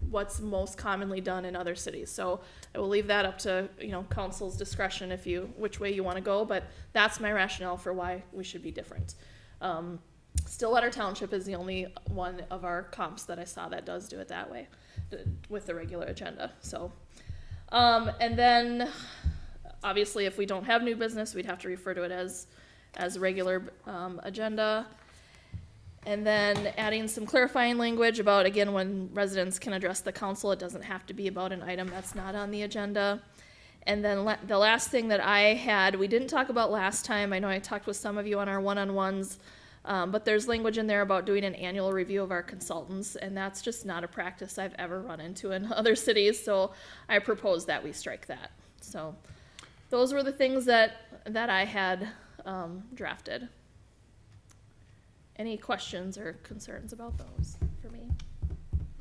what's most commonly done in other cities. So I will leave that up to, council's discretion which way you want to go, but that's my rationale for why we should be different. Stillwater Township is the only one of our comps that I saw that does do it that way with the regular agenda. So, and then obviously if we don't have new business, we'd have to refer to it as regular agenda. And then adding some clarifying language about, again, when residents can address the council, it doesn't have to be about an item that's not on the agenda. And then the last thing that I had, we didn't talk about last time. I know I talked with some of you on our one-on-ones. But there's language in there about doing an annual review of our consultants, and that's just not a practice I've ever run into in other cities, so I propose that we strike that. So those were the things that I had drafted. Any questions or concerns about those for me?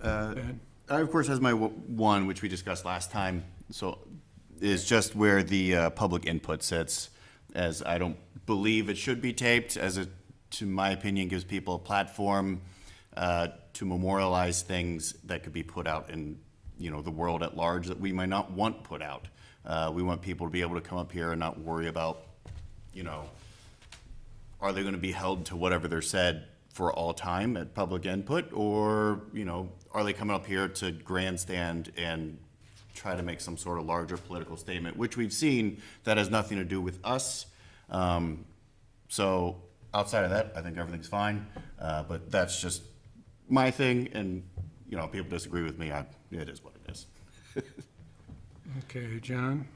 I, of course, has my one, which we discussed last time, so is just where the public input sits, as I don't believe it should be taped, as it, to my opinion, gives people a platform to memorialize things that could be put out in, the world at large that we might not want put out. We want people to be able to come up here and not worry about, are they going to be held to whatever they're said for all time at public input, or, are they coming up here to grandstand and try to make some sort of larger political statement, which we've seen that has nothing to do with us. So outside of that, I think everything's fine, but that's just my thing, and, people disagree with me, it is what it is. Okay, John?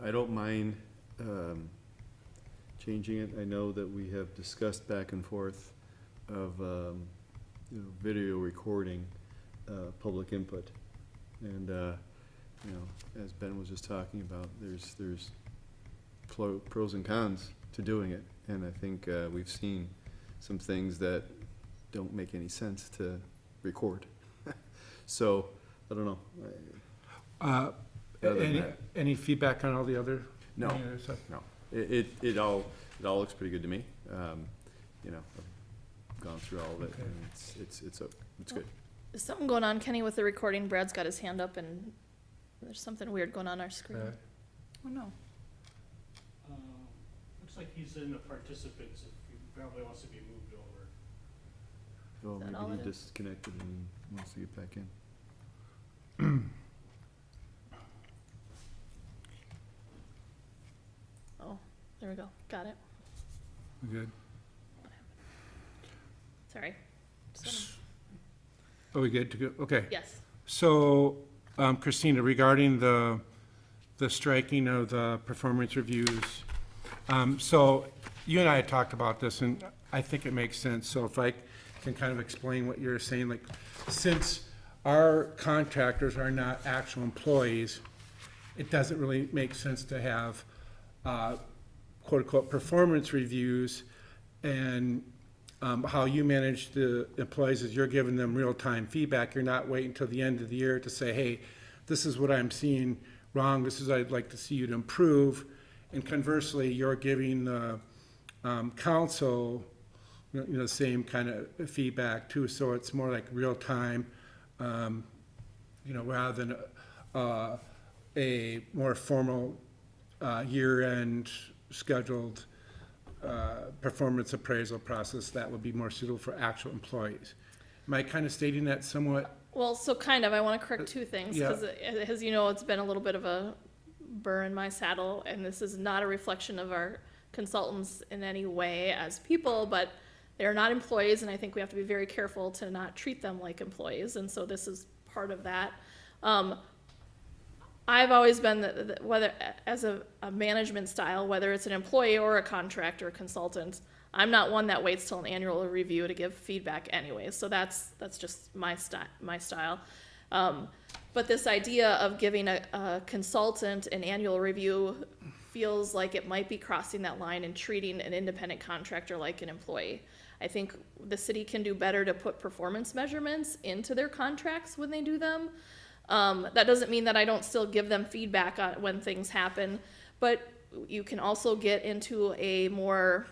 I don't mind changing it. I know that we have discussed back and forth of video recording public input, and as Ben was just talking about, there's pros and cons to doing it, and I think we've seen some things that don't make any sense to record. So I don't know. Other than that. Any feedback on all the other? No. any other stuff? No, it all looks pretty good to me. I've gone through all of it, Okay. and it's good. Is something going on, Kenny, with the recording? Brad's got his hand up and there's something weird going on our screen. Oh, no. Looks like he's in the participants, if he probably wants to be moved over. Well, Is that all maybe it he is? disconnected and wants to get back in. Oh, there we go. Got it. Good. Sorry. Are we good to go? Okay. Yes. So, Christina, regarding the striking of the performance reviews, so you and I had talked about this, and I think it makes sense. So if I can kind of explain what you're saying, like, since our contractors are not actual employees, it doesn't really make sense to have, quote-unquote, performance reviews, and how you manage the employees is you're giving them real-time feedback. You're not waiting until the end of the year to say, hey, this is what I'm seeing wrong, this is what I'd like to see you to improve. And conversely, you're giving the council, you know, the same kind of feedback too. So it's more like real-time, you know, rather than a more formal year-end scheduled performance appraisal process that would be more suitable for actual employees. Am I kind of stating that somewhat? Well, so kind of, I want to correct two things, Yeah. because as you know, it's been a little bit of a burr in my saddle, and this is not a reflection of our consultants in any way as people, but they're not employees, and I think we have to be very careful to not treat them like employees, and so this is part of that. I've always been, whether as a management style, whether it's an employee or a contractor or consultant, I'm not one that waits till an annual review to give feedback anyway. So that's just my style. But this idea of giving a consultant an annual review feels like it might be crossing that line and treating an independent contractor like an employee. I think the city can do better to put performance measurements into their contracts when they do them. That doesn't mean that I don't still give them feedback on when things happen, but you can also get into a more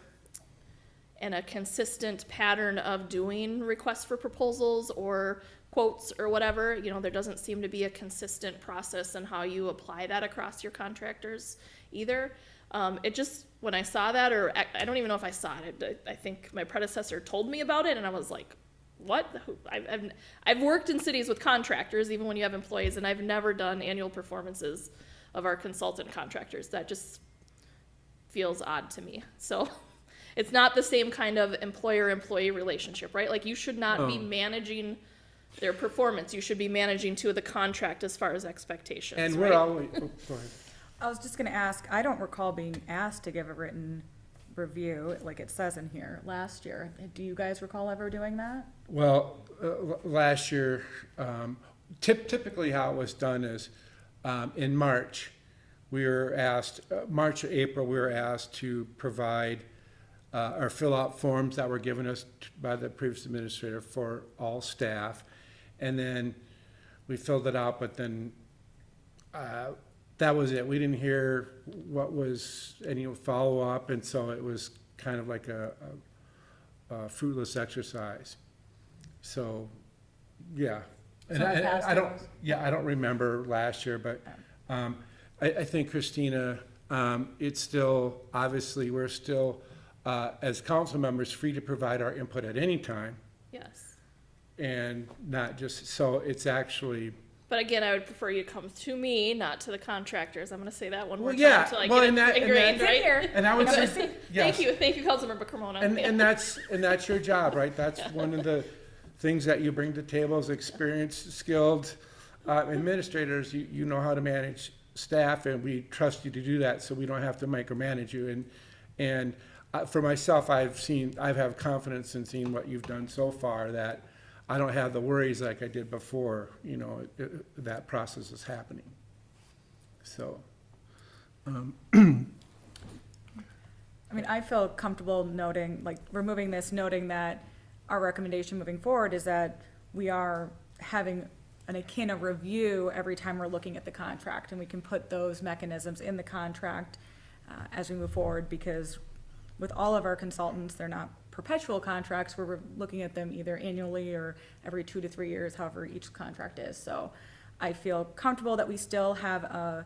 and a consistent pattern of doing requests for proposals or quotes or whatever. You know, there doesn't seem to be a consistent process in how you apply that across your contractors either. It just, when I saw that, or I don't even know if I saw it, I think my predecessor told me about it and I was like, what? I've worked in cities with contractors, even when you have employees, and I've never done annual performances of our consultant contractors. That just feels odd to me. So it's not the same kind of employer-employee relationship, right? Like, you should not be managing their performance. You should be managing to the contract as far as expectations, And right? we're always, oh, go ahead. I was just gonna ask, I don't recall being asked to give a written review, like it says in here, last year. Do you guys recall ever doing that? Well, last year, typically how it was done is, in March, we were asked, March or April, we were asked to provide, or fill out forms that were given us by the previous administrator for all staff. And then we filled it out, but then, that was it. We didn't hear what was any follow-up, and so it was kind of like a fruitless exercise. So, yeah. And So in the past I it don't, was- yeah, I don't remember last year, but I think, Christina, it's still, obviously, we're still, as council members, free to provide our input at any time, Yes. and not just, so it's actually, But again, I would prefer you come to me, not to the contractors. I'm gonna say that one more Well, yeah. time till I Well, get and it that- and ingrained, that- right? and I would Okay. say, yes. Thank you, Councilmember Cremona. And that's your job, right? That's one of the things that you bring to the table as experienced, skilled administrators. You know how to manage staff, and we trust you to do that, so we don't have to micromanage you. And for myself, I have confidence in seeing what you've done so far, that I don't have the worries like I did before, you know, that process is happening. So, I mean, I feel comfortable noting, like, removing this, noting that our recommendation moving forward is that we are having an akin of review every time we're looking at the contract, and we can put those mechanisms in the contract as we move forward, because with all of our consultants, they're not perpetual contracts, where we're looking at them either annually or every 2 to 3 years, however each contract is. So I feel comfortable that we still have a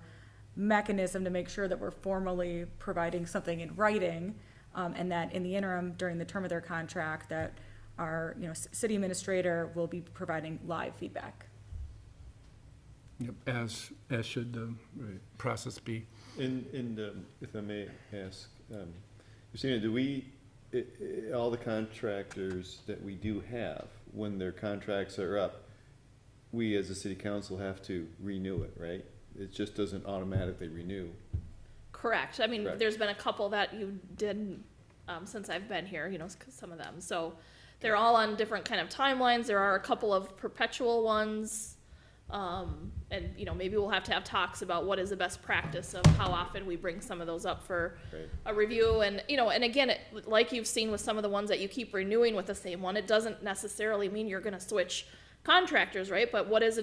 mechanism to make sure that we're formally providing something in writing, and that in the interim, during the term of their contract, that our, you know, city administrator will be providing live feedback. yep, as should the process be. And if I may ask, Christina, do we, all the contractors that we do have, when their contracts are up, we as a city council have to renew it, right? It just doesn't automatically renew. Correct. I mean, Correct. there's been a couple that you didn't since I've been here, you know, some of them. So they're all on different kind of timelines. There are a couple of perpetual ones. And, you know, maybe we'll have to have talks about what is the best practice of how often we bring some of those up for a review. And, you know, and again, like you've seen with some of the ones that you keep renewing with the same one, it doesn't necessarily mean you're going to switch contractors, right? But what is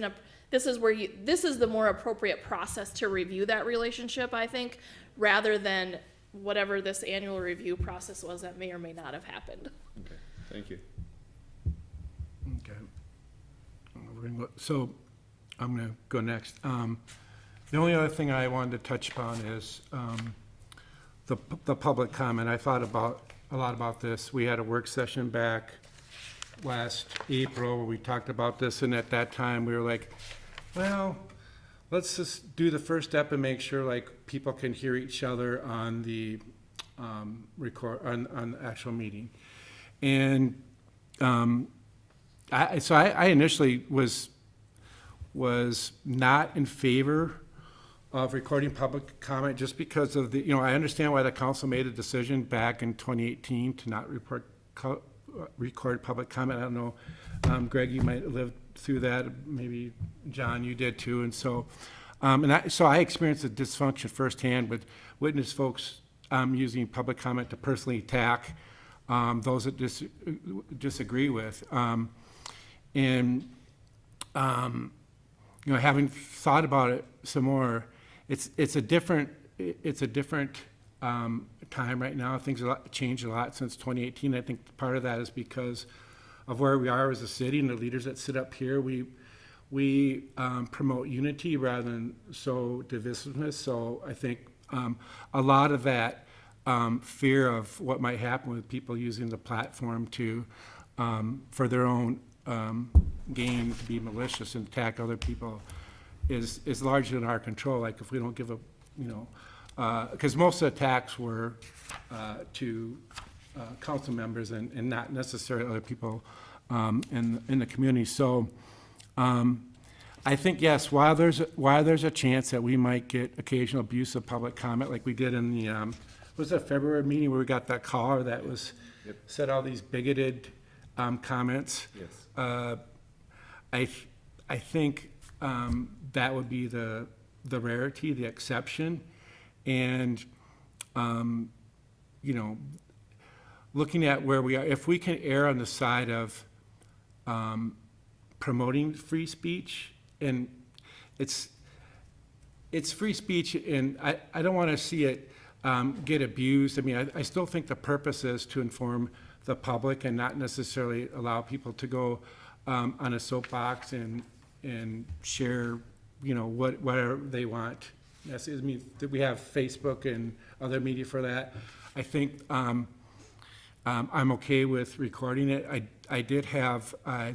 this is the more appropriate process to review that relationship, I think, rather than whatever this annual review process was that may or may not have happened. Okay, thank you. Okay. So I'm gonna go next. The only other thing I wanted to touch upon is the public comment. I thought a lot about this. We had a work session back last April where we talked about this, and at that time we were like, well, let's just do the first step and make sure like people can hear each other on the on the actual meeting. And I initially was not in favor of recording public comment just because of the, you know, I understand why the council made a decision back in 2018 to not record public comment. I don't know, Greg, you might have lived through that. Maybe John, you did too. And so, so I experienced the dysfunction firsthand with witness folks using public comment to personally attack those that disagree with. You know, having thought about it some more, it's a different time right now. Things have changed a lot since 2018. I think part of that is because of where we are as a city and the leaders that sit up here. We promote unity rather than so divisiveness. So I think a lot of that fear of what might happen with people using the platform to for their own gain, to be malicious and attack other people is largely in our control. Like if we don't give a, you know, because most of the attacks were to council members and not necessarily other people in the community. So I think, yes, while there's a chance that we might get occasional abuse of public comment, like we did in the was it a February meeting where we got that caller that was said all these bigoted comments. Yes. I think that would be the rarity, the exception, and you know, looking at where we are, if we can err on the side of promoting free speech, and it's free speech, and I don't want to see it get abused. I mean, I still think the purpose is to inform the public and not necessarily allow people to go on a soapbox and share, you know, whatever they want. Yes, I mean, that we have Facebook and other media for that. I think I'm okay with recording it. I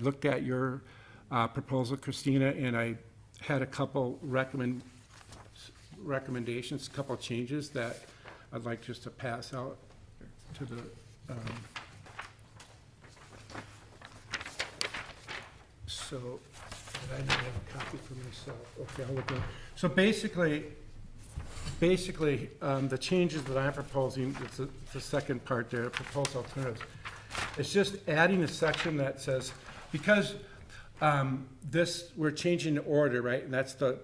looked at your proposal, Christina, and I had a couple recommendations, a couple changes that I'd like just to pass out to the so did I not have a copy for myself? Okay, I'll look at it. So basically, the changes that I'm proposing, it's the second part there, proposed alternatives. It's just adding a section that says, because we're changing the order, right? And that's the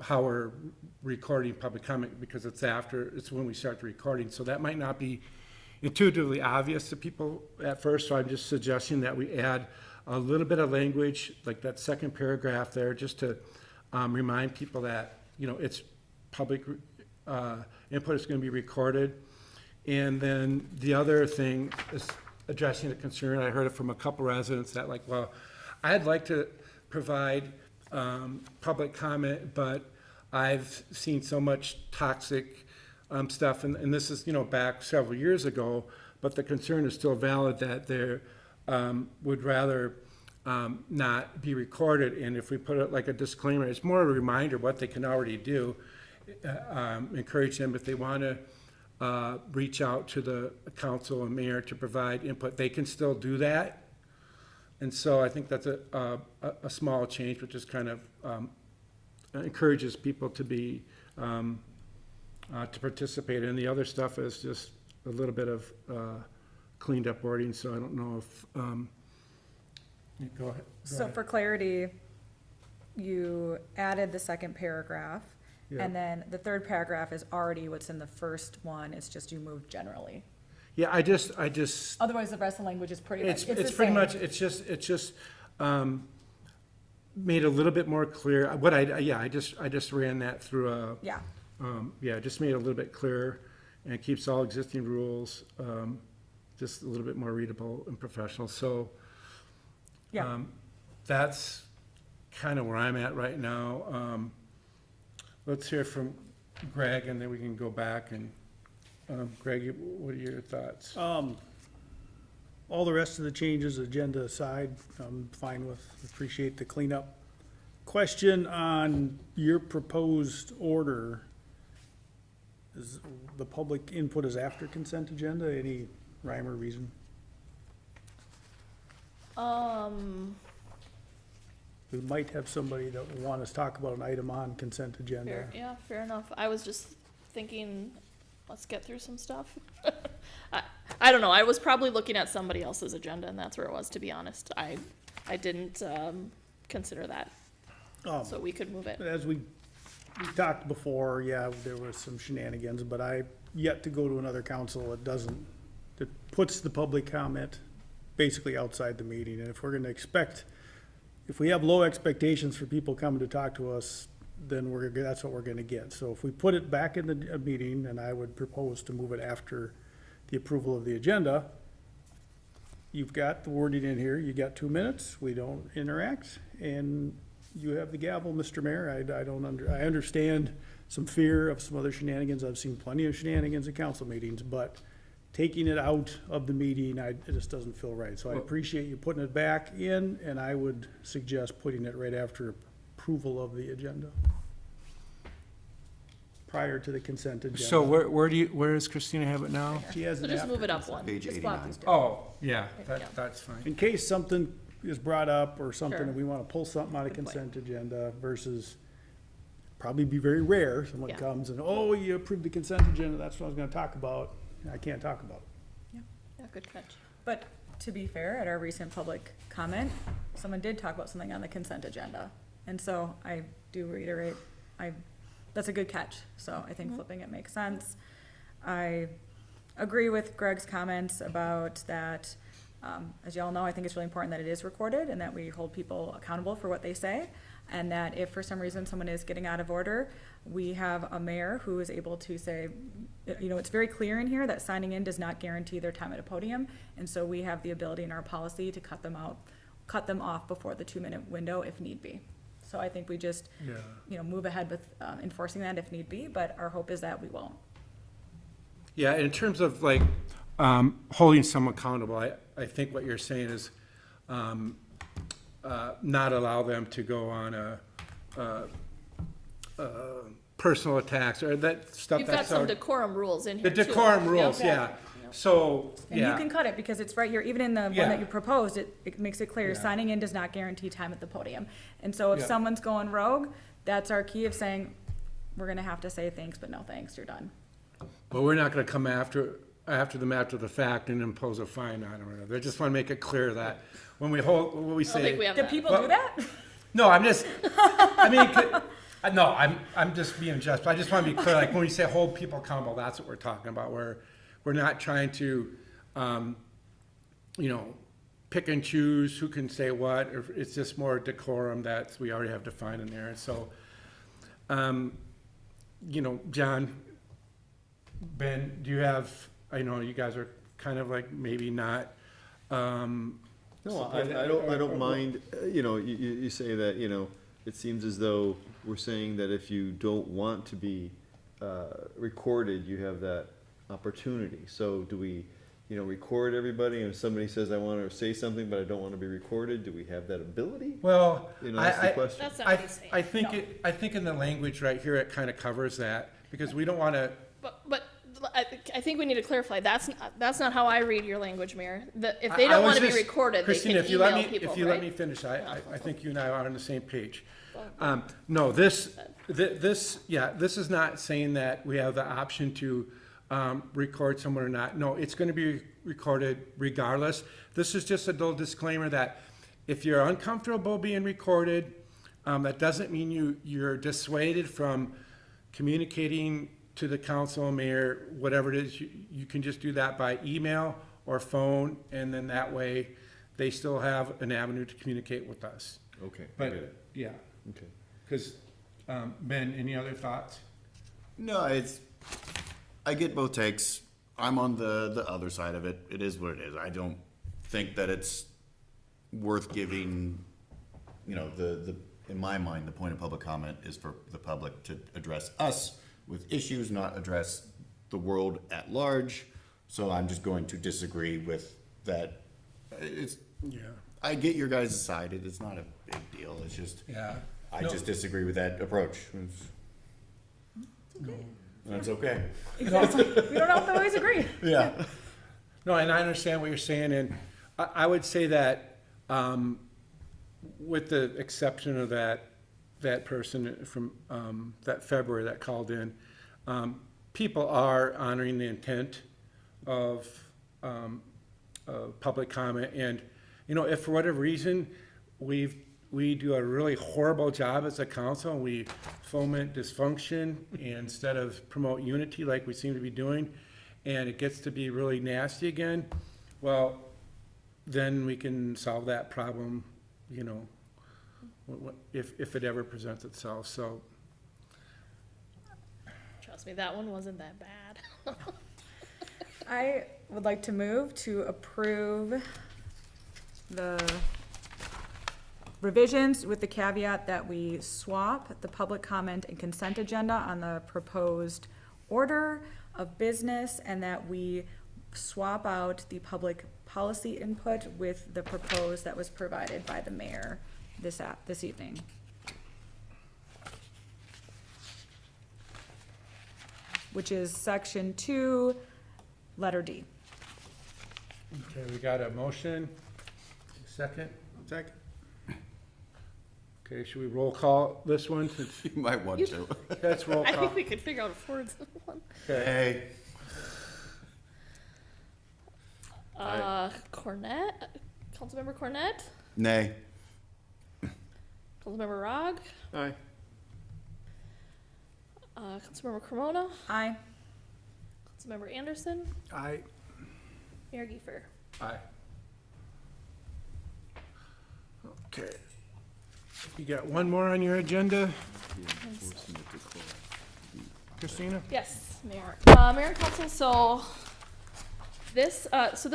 how we're recording public comment, because it's when we start the recording. So that might not be intuitively obvious to people at first, so I'm just suggesting that we add a little bit of language, like that second paragraph there, just to remind people that, you know, it's public input is going to be recorded. And then the other thing is addressing the concern. I heard it from a couple residents that like, well, I'd like to provide public comment, but I've seen so much toxic stuff, and this is, you know, back several years ago, but the concern is still valid that they would rather not be recorded. And if we put it like a disclaimer, it's more a reminder what they can already do. Encourage them if they want to reach out to the council and mayor to provide input, they can still do that. And so I think that's a small change, which just kind of encourages people to be to participate in. The other stuff is just a little bit of cleaned up wording, so I don't know if, go ahead. So for clarity, you added the second paragraph, Yeah. and then the third paragraph is already what's in the first one, it's just you moved generally. Yeah, I just, Otherwise, the rest of the language is pretty much, it's it's the pretty same. much, it's just made a little bit more clear. What I just ran that through Yeah, just made it a little bit clearer, and it keeps all existing rules, just a little bit more readable and professional, so. yeah. That's kind of where I'm at right now. Let's hear from Greg, and then we can go back and, Greg, what are your thoughts? All the rest of the changes, agenda aside, I'm fine with, appreciate the cleanup. Question on your proposed order. Is the public input is after consent agenda? Any rhyme or reason? We might have somebody that would want us to talk about an item on consent agenda. Fair enough. I was just thinking, let's get through some stuff. I don't know, I was probably looking at somebody else's agenda, and that's where it was, to be honest. I didn't, consider that, so we could move it. As we talked before, yeah, there was some shenanigans, but I yet to go to another council that puts the public comment basically outside the meeting. And if we're gonna if we have low expectations for people coming to talk to us, then that's what we're gonna get. So if we put it back in the meeting, and I would propose to move it after the approval of the agenda, you've got the wording in here, you got 2 minutes, we don't interact, and you have the gavel, Mr. Mayor. I understand some fear of some other shenanigans. I've seen plenty of shenanigans at council meetings, but taking it out of the meeting, it just doesn't feel right. So I appreciate you putting it back in, and I would suggest putting it right after approval of the agenda, prior to the consent agenda. So where does Christina have it now? She has So it just after move it up consent. one. Page Just block 89. these two. Oh, yeah, Yeah. that's fine. In case something is brought up or something, Sure. and we wanna pull something out of Good point. consent agenda versus, probably be very rare, someone Yeah. comes and, oh, you approved the consent agenda, that's what I was gonna talk about. I can't talk about it. Yeah, good catch. But to be fair, at our recent public comment, someone did talk about something on the consent agenda. And so I do reiterate, that's a good catch. So I think flipping it makes sense. I agree with Greg's comments about that. As y'all know, I think it's really important that it is recorded and that we hold people accountable for what they say. And that if for some reason someone is getting out of order, we have a mayor who is able to say, you know, it's very clear in here that signing in does not guarantee their time at a podium. And so we have the ability in our policy to cut them off before the 2-minute window if need be. So I think we just, move ahead with enforcing that if need be, but our hope is that we won't. Yeah, in terms of like, holding someone accountable, I think what you're saying is, not allow them to go on personal attacks or that stuff. You've got that's some already- decorum rules in The here too. decorum rules, yeah. So, And you yeah, can cut it because it's right here, even in the one Yeah. that you proposed, it makes it clear, Yeah. signing in does not guarantee time at the podium. And so if Yeah. someone's going rogue, that's our key of saying, we're gonna have to say thanks, but no thanks, you're done. but we're not gonna come after them after the fact and impose a fine on them. They just wanna make it clear that when we I don't think say, we have Do that. people do that? no, I'm just, I mean, no, I'm just being just, but I just wanna be clear, like, when we say hold people accountable, that's what we're talking about, where we're not trying to, pick and choose who can say what, or it's just more decorum that we already have defined in there, and so, John, Ben, do you have, I know you guys are kind of like maybe not, No, I don't mind, you say that, it seems as though we're saying that if you don't want to be recorded, you have that opportunity. So do we, record everybody, and if somebody says, I want to say something, but I don't want to be recorded, do we have that ability? well, That's the question. That's not I, what he's saying. I think in the language right here, it kind of covers that, because we don't wanna, But I think we need to clarify, that's not how I read your language, Mayor. If they I don't was want to be just- recorded, they Christina, can if you let email me, people, if you let me right? finish, I think you and I are on the same page. No, this is not saying that we have the option to record someone or not. No, it's gonna be recorded regardless. This is just a little disclaimer that if you're uncomfortable being recorded, that doesn't mean you're dissuaded from communicating to the council, mayor, whatever it is. You can just do that by email or phone, and then that way they still have an avenue to communicate with us. Okay, I But, get it. yeah, Okay. because, Ben, any other thoughts? No, I get both takes. I'm on the other side of it. It is what it is. I don't think that it's worth giving, in my mind, the point of public comment is for the public to address us with issues, not address the world at large. So I'm just going to disagree with that. Yeah. I get your guys' side. It's not a big deal. It's just, Yeah. I just disagree with that approach. That's okay. Exactly. We don't always agree. Yeah. No, and I understand what you're saying, and I would say that, with the exception of that person from, that February that called in, people are honoring the intent of public comment, and, if for whatever reason, we do a really horrible job as a council, and we foment dysfunction instead of promote unity like we seem to be doing, and it gets to be really nasty again, well, then we can solve that problem, if it ever presents itself, so. Trust me, that one wasn't that bad. I would like to move to approve the revisions with the caveat that we swap the public comment and consent agenda on the proposed order of business, and that we swap out the public policy input with the proposed that was provided by the mayor this evening. Which is section 2, letter D. Okay, we got a motion, second? Second. Okay, should we roll call this one? You might want to. Let's roll I call. think we could figure out a Ford's one. Okay. Hey. Cornett, Councilmember Cornett, Nay. Councilmember Rogg, Aye. Councilmember Cremona, Aye. Councilmember Anderson, Aye. Mayor Giefer. Aye. Okay. You got one more on your agenda? Christina? Yes, Mayor. Mayor and Council, so this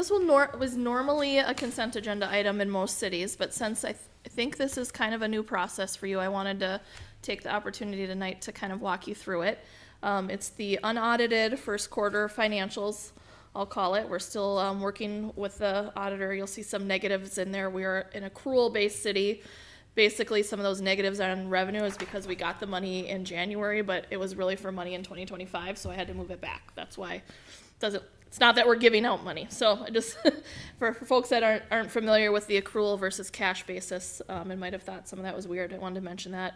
was normally a consent agenda item in most cities, but since I think this is kind of a new process for you, I wanted to take the opportunity tonight to kind of walk you through it. It's the unaudited first quarter financials, I'll call it. We're still working with the auditor. You'll see some negatives in there. We are an accrual-based city. Basically, some of those negatives on revenue is because we got the money in January, but it was really for money in 2025, so I had to move it back. That's why it's not that we're giving out money. So I just, for folks that aren't familiar with the accrual versus cash basis, and might have thought some of that was weird, I wanted to mention that.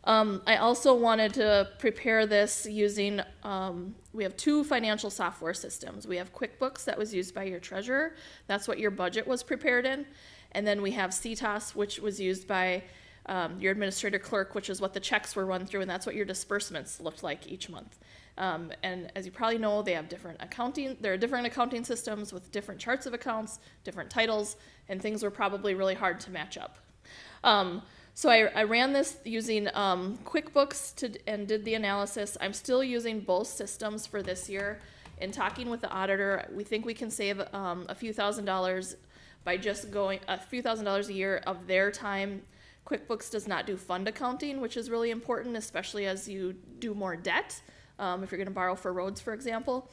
I also wanted to prepare this using, we have 2 financial software systems. We have QuickBooks that was used by your treasurer. That's what your budget was prepared in. And then we have CTOS, which was used by your administrator clerk, which is what the checks were run through, and that's what your disbursements looked like each month. And as you probably know, they have different accounting, there are different accounting systems with different charts of accounts, different titles, and things were probably really hard to match up. So I ran this using QuickBooks and did the analysis. I'm still using both systems for this year. In talking with the auditor, we think we can save a few $1,000s by just going a few $1,000s a year of their time. QuickBooks does not do fund accounting, which is really important, especially as you do more debt, if you're going to borrow for roads, for example.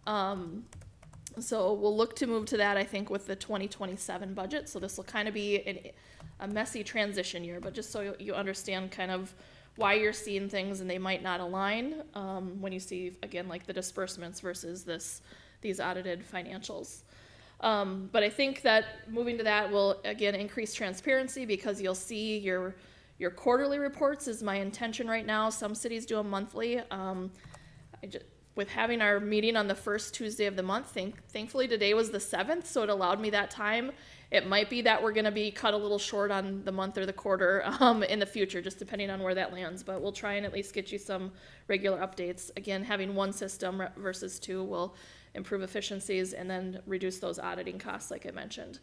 So we'll look to move to that, I think, with the 2027 budget. So this will kind of be a messy transition year, but just so you understand kind of why you're seeing things and they might not align, when you see, again, like the disbursements versus these audited financials. But I think that moving to that will, again, increase transparency because you'll see your quarterly reports is my intention right now. Some cities do them monthly. With having our meeting on the first Tuesday of the month, thankfully today was the 7th, so it allowed me that time. It might be that we're gonna be cut a little short on the month or the quarter in the future, just depending on where that lands, but we'll try and at least get you some regular updates. Again, having one system versus two will improve efficiencies and then reduce those auditing costs like I mentioned.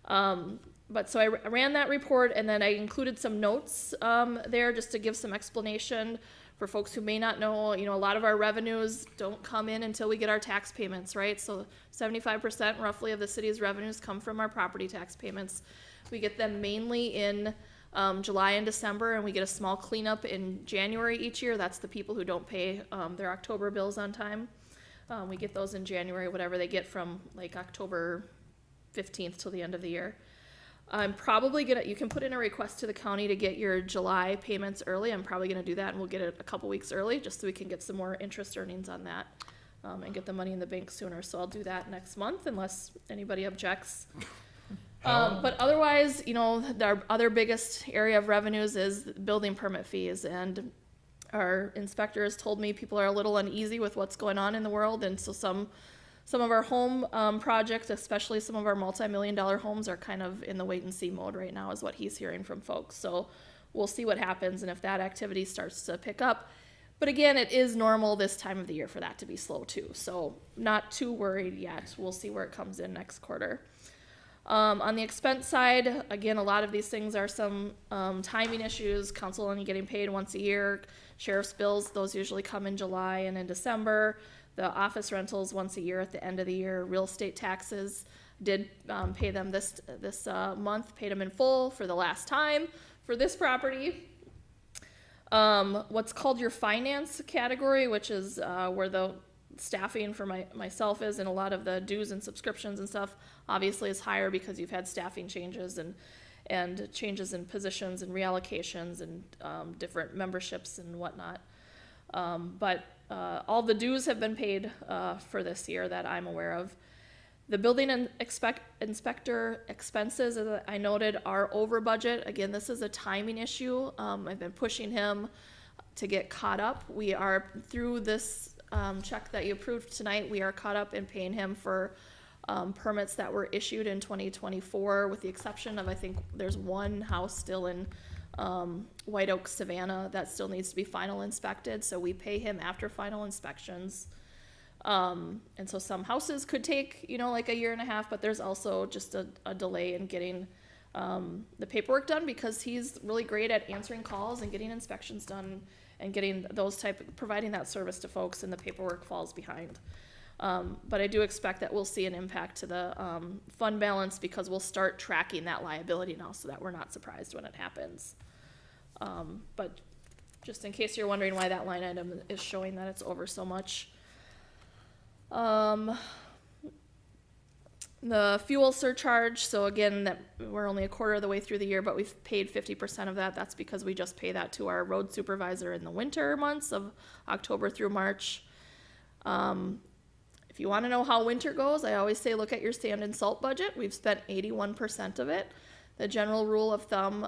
But so I ran that report and then I included some notes there just to give some explanation for folks who may not know. A lot of our revenues don't come in until we get our tax payments, right? So 75% roughly of the city's revenues come from our property tax payments. We get them mainly in July and December, and we get a small cleanup in January each year. That's the people who don't pay their October bills on time. We get those in January, whatever they get from like October 15th till the end of the year. I'm probably you can put in a request to the county to get your July payments early. I'm probably gonna do that, and we'll get it a couple weeks early, just so we can get some more interest earnings on that, and get the money in the bank sooner. So I'll do that next month, unless anybody objects. But otherwise, our other biggest area of revenues is building permit fees, and our inspectors told me people are a little uneasy with what's going on in the world, and so some of our home projects, especially some of our multi-million-dollar homes, are kind of in the wait-and-see mode right now, is what he's hearing from folks. So we'll see what happens and if that activity starts to pick up. But again, it is normal this time of the year for that to be slow too. So not too worried yet. We'll see where it comes in next quarter. On the expense side, again, a lot of these things are some timing issues. Council only getting paid once a year. Sheriff's bills, those usually come in July and in December. The office rentals once a year at the end of the year. Real estate taxes, did pay them this month, paid them in full for the last time for this property. What's called your finance category, which is where the staffing for myself is, and a lot of the dues and subscriptions and stuff obviously is higher because you've had staffing changes and changes in positions and reallocations and different memberships and whatnot. But all the dues have been paid for this year that I'm aware of. The building and inspector expenses, as I noted, are over budget. Again, this is a timing issue. I've been pushing him to get caught up. We are through this check that you approved tonight. We are caught up in paying him for permits that were issued in 2024, with the exception of, I think there's one house still in White Oak, Savannah, that still needs to be final inspected. So we pay him after final inspections. And so some houses could take, like a year and a half, but there's also just a delay in getting the paperwork done, because he's really great at answering calls and getting inspections done and getting providing that service to folks, and the paperwork falls behind. But I do expect that we'll see an impact to the fund balance, because we'll start tracking that liability now, so that we're not surprised when it happens. But just in case you're wondering why that line item is showing that it's over so much. The fuel surcharge, so again, that we're only a quarter of the way through the year, but we've paid 50% of that. That's because we just pay that to our road supervisor in the winter months of October through March. If you want to know how winter goes, I always say look at your sand and salt budget. We've spent 81% of it. The general rule of thumb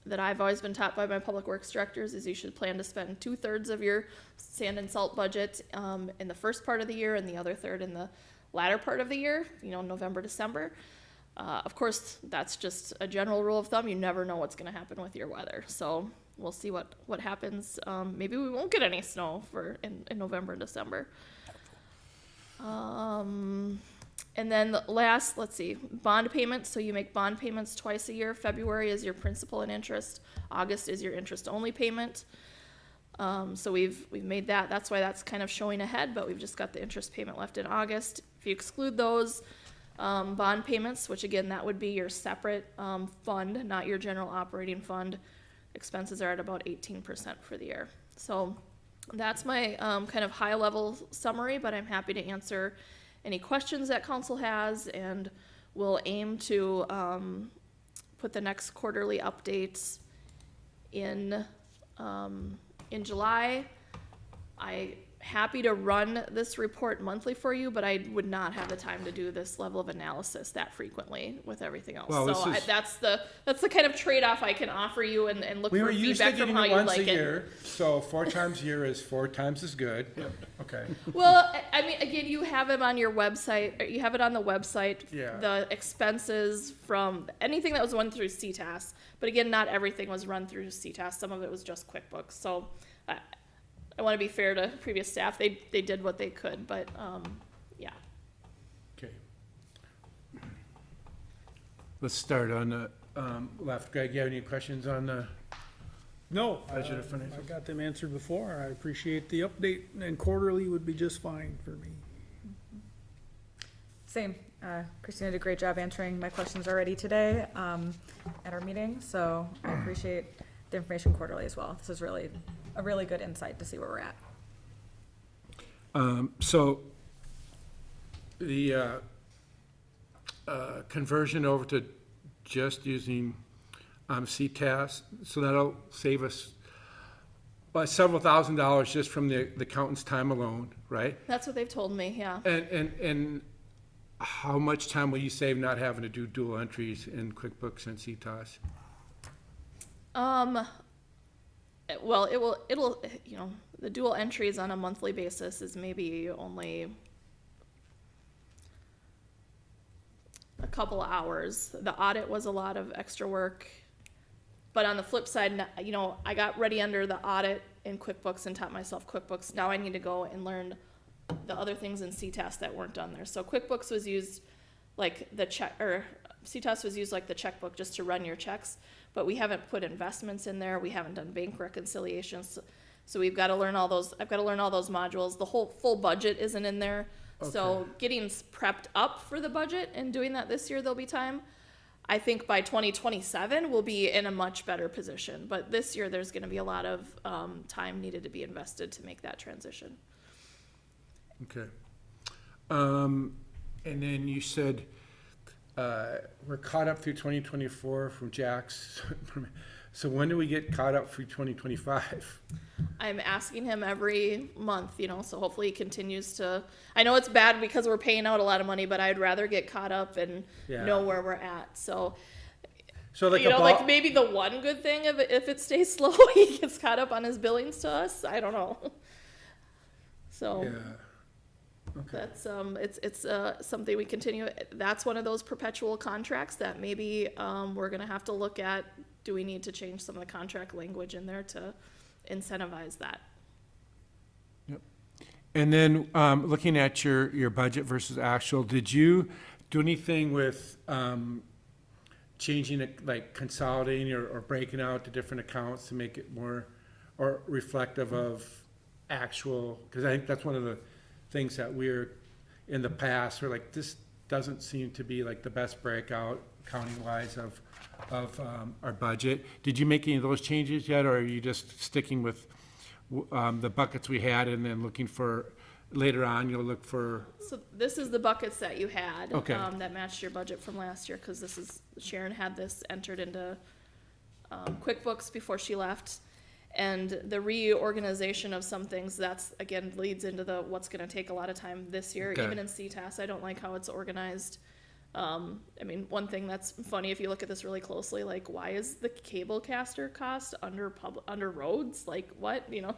that I've always been taught by my public works directors is you should plan to spend 2/3 of your sand and salt budget in the first part of the year, and the other third in the latter part of the year, November, December. Of course, that's just a general rule of thumb. You never know what's going to happen with your weather. So we'll see what happens. Maybe we won't get any snow in November and December. And then the last, let's see, bond payments. So you make bond payments twice a year. February is your principal and interest. August is your interest only payment. So we've made that. That's why that's kind of showing ahead, but we've just got the interest payment left in August. If you exclude those bond payments, which again, that would be your separate fund, not your general operating fund, expenses are at about 18% for the year. So that's my kind of high level summary, but I'm happy to answer any questions that council has, and we'll aim to put the next quarterly updates in in July. I happy to run this report monthly for you, but I would not have the time to do this level of analysis that frequently with everything else. Well, So this is- that's the kind of trade-off I can offer you and look We for were used to feedback from getting how it you once like a it. year, so 4 times a year is 4 times as good. Okay. Well, I mean, again, you have it on your website, or you have it on the website. Yeah. The expenses from anything that was run through CTAS, but again, not everything was run through CTAS. Some of it was just QuickBooks. So I want to be fair to previous staff. They did what they could, but yeah. Okay. Let's start on the left. Greg, you have any questions on the? No, Budget or financial? I got them answered before. I appreciate the update, and quarterly would be just fine for me. Same. Christina did a great job answering my questions already today at our meeting, so I appreciate the information quarterly as well. This is really a really good insight to see where we're at. So the conversion over to just using CTAS, so that'll save us several $1,000s just from the accountant's time alone, right? That's what they've told me, yeah. And how much time will you save not having to do dual entries in QuickBooks and CTAS? Well, it'll, you know, the dual entries on a monthly basis is maybe only a couple hours. The audit was a lot of extra work. But on the flip side, you know, I got ready under the audit in QuickBooks and taught myself QuickBooks. Now I need to go and learn the other things in CTAS that weren't done there. So QuickBooks was used like the CTAS was used like the checkbook just to run your checks, but we haven't put investments in there. We haven't done bank reconciliations. So we've got to learn all those. I've got to learn all those modules. The whole full budget isn't in there. So getting prepped up for the budget and doing that this year, there'll be time. I think by 2027, we'll be in a much better position. But this year, there's going to be a lot of time needed to be invested to make that transition. Okay. And then you said we're caught up through 2024 from Jack's. So when do we get caught up through 2025? I'm asking him every month, you know, so hopefully he continues to, I know it's bad because we're paying out a lot of money, but I'd rather get caught up and know where we're at. So like you know, like maybe the one good thing if it stays slow, he gets caught up on his billings to us. I don't know. So that's it's something we continue. That's one of those perpetual contracts that maybe we're gonna have to look at. Do we need to change some of the contract language in there to incentivize that? Yep. And then looking at your budget versus actual, did you do anything with changing it, like consolidating or breaking out the different accounts to make it more or reflective of actual? Because I think that's one of the things that we're in the past, we're like, this doesn't seem to be like the best breakout accounting wise of our budget. Did you make any of those changes yet, or are you just sticking with the buckets we had and then looking for, later on, you'll look for? So this is the buckets that you had that matched your budget from last year, because this is, Sharon had this entered into QuickBooks before she left. And the reorganization of some things, that's, again, leads into the what's going to take a lot of time this year. Okay. Even in CTAS, I don't like how it's organized. I mean, one thing that's funny, if you look at this really closely, like, why is the cable caster cost under roads? Like, what, you know?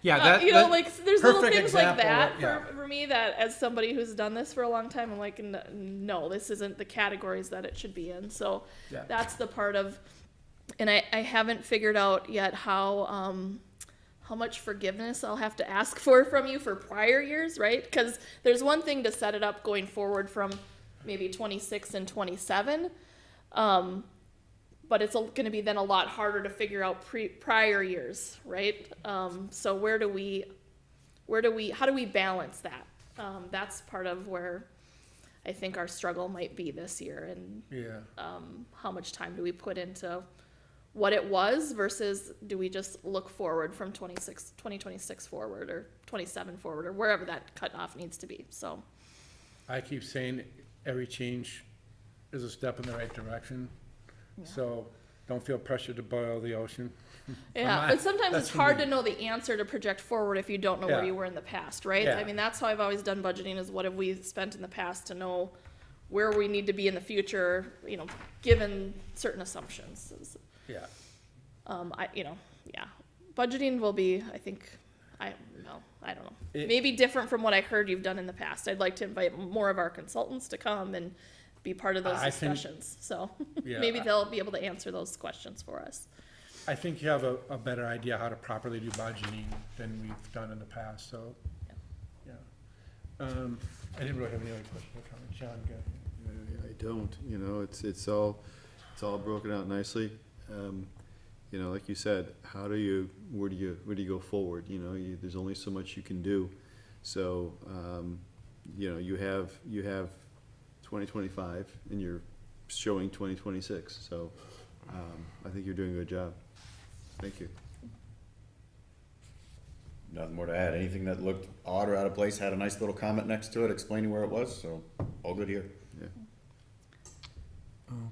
Yeah, You know, like, there's little perfect things like example, that yeah. for me that, as somebody who's done this for a long time, I'm like, no, this isn't the categories that it should be in. So that's the part of, and I haven't figured out yet how much forgiveness I'll have to ask for from you for prior years, right? Because there's one thing to set it up going forward from maybe 26 and 27, but it's going to be then a lot harder to figure out prior years, right? So how do we balance that? That's part of where I think our struggle might be this year, and how much time do we put into what it was versus do we just look forward from 2026 forward or 27 forward or wherever that cutoff needs to be. So I keep saying every change is a step in the right direction. So don't feel pressured to boil the ocean. Yeah, my- but sometimes that's it's for hard me. to know the answer to project forward if you don't know where Yeah. you were in the past, right? Yeah. I mean, that's how I've always done budgeting, is what have we spent in the past to know where we need to be in the future, you know, given certain assumptions. Yeah. Yeah, budgeting will be, I think, I don't know. It- Maybe different from what I heard you've done in the past. I'd like to invite more of our consultants to come and be part of those I think- discussions, so Yeah, maybe they'll be able to answer those questions for us. I think you have a better idea how to properly do budgeting than we've done in the past, so, yeah. I didn't really have any other questions or comments. John, go ahead. I don't, you know, it's all broken out nicely. You know, like you said, where do you go forward? You know, there's only so much you can do. So, you know, you have 2025 and you're showing 2026. So, I think you're doing a good job. Thank you. Nothing more to add. Anything that looked odd or out of place had a nice little comment next to it explaining where it was, so all good here. Yeah.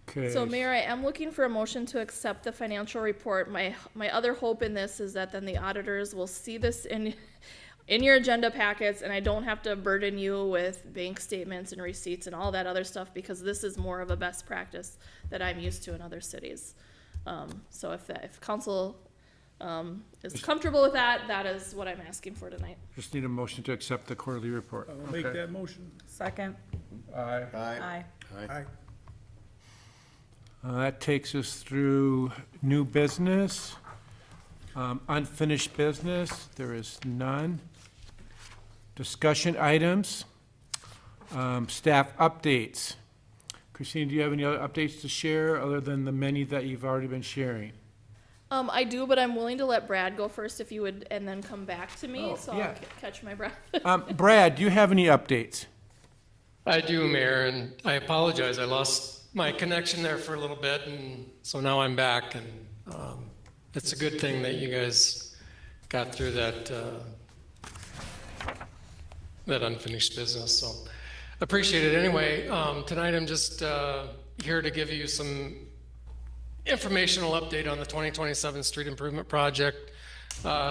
Okay. So Mayor, I am looking for a motion to accept the financial report. My other hope in this is that then the auditors will see this in your agenda packets, and I don't have to burden you with bank statements and receipts and all that other stuff, because this is more of a best practice that I'm used to in other cities. So if council is comfortable with that, that is what I'm asking for tonight. Just need a motion to accept the quarterly report. I'll make Okay. that motion. Second. Aye. Aye. Aye. That takes us through new business. Unfinished business, there is none. Discussion items. Staff updates. Christine, do you have any other updates to share other than the many that you've already been sharing? I do, but I'm willing to let Brad go first if you would, and then come back to me, Oh, so yeah. I'll catch my breath. Brad, do you have any updates? I do, Mayor, and I apologize. I lost my connection there for a little bit, and so now I'm back. And it's a good thing that you guys got through that unfinished business. So appreciate it. Anyway, tonight I'm just here to give you some informational update on the 2027 street improvement project,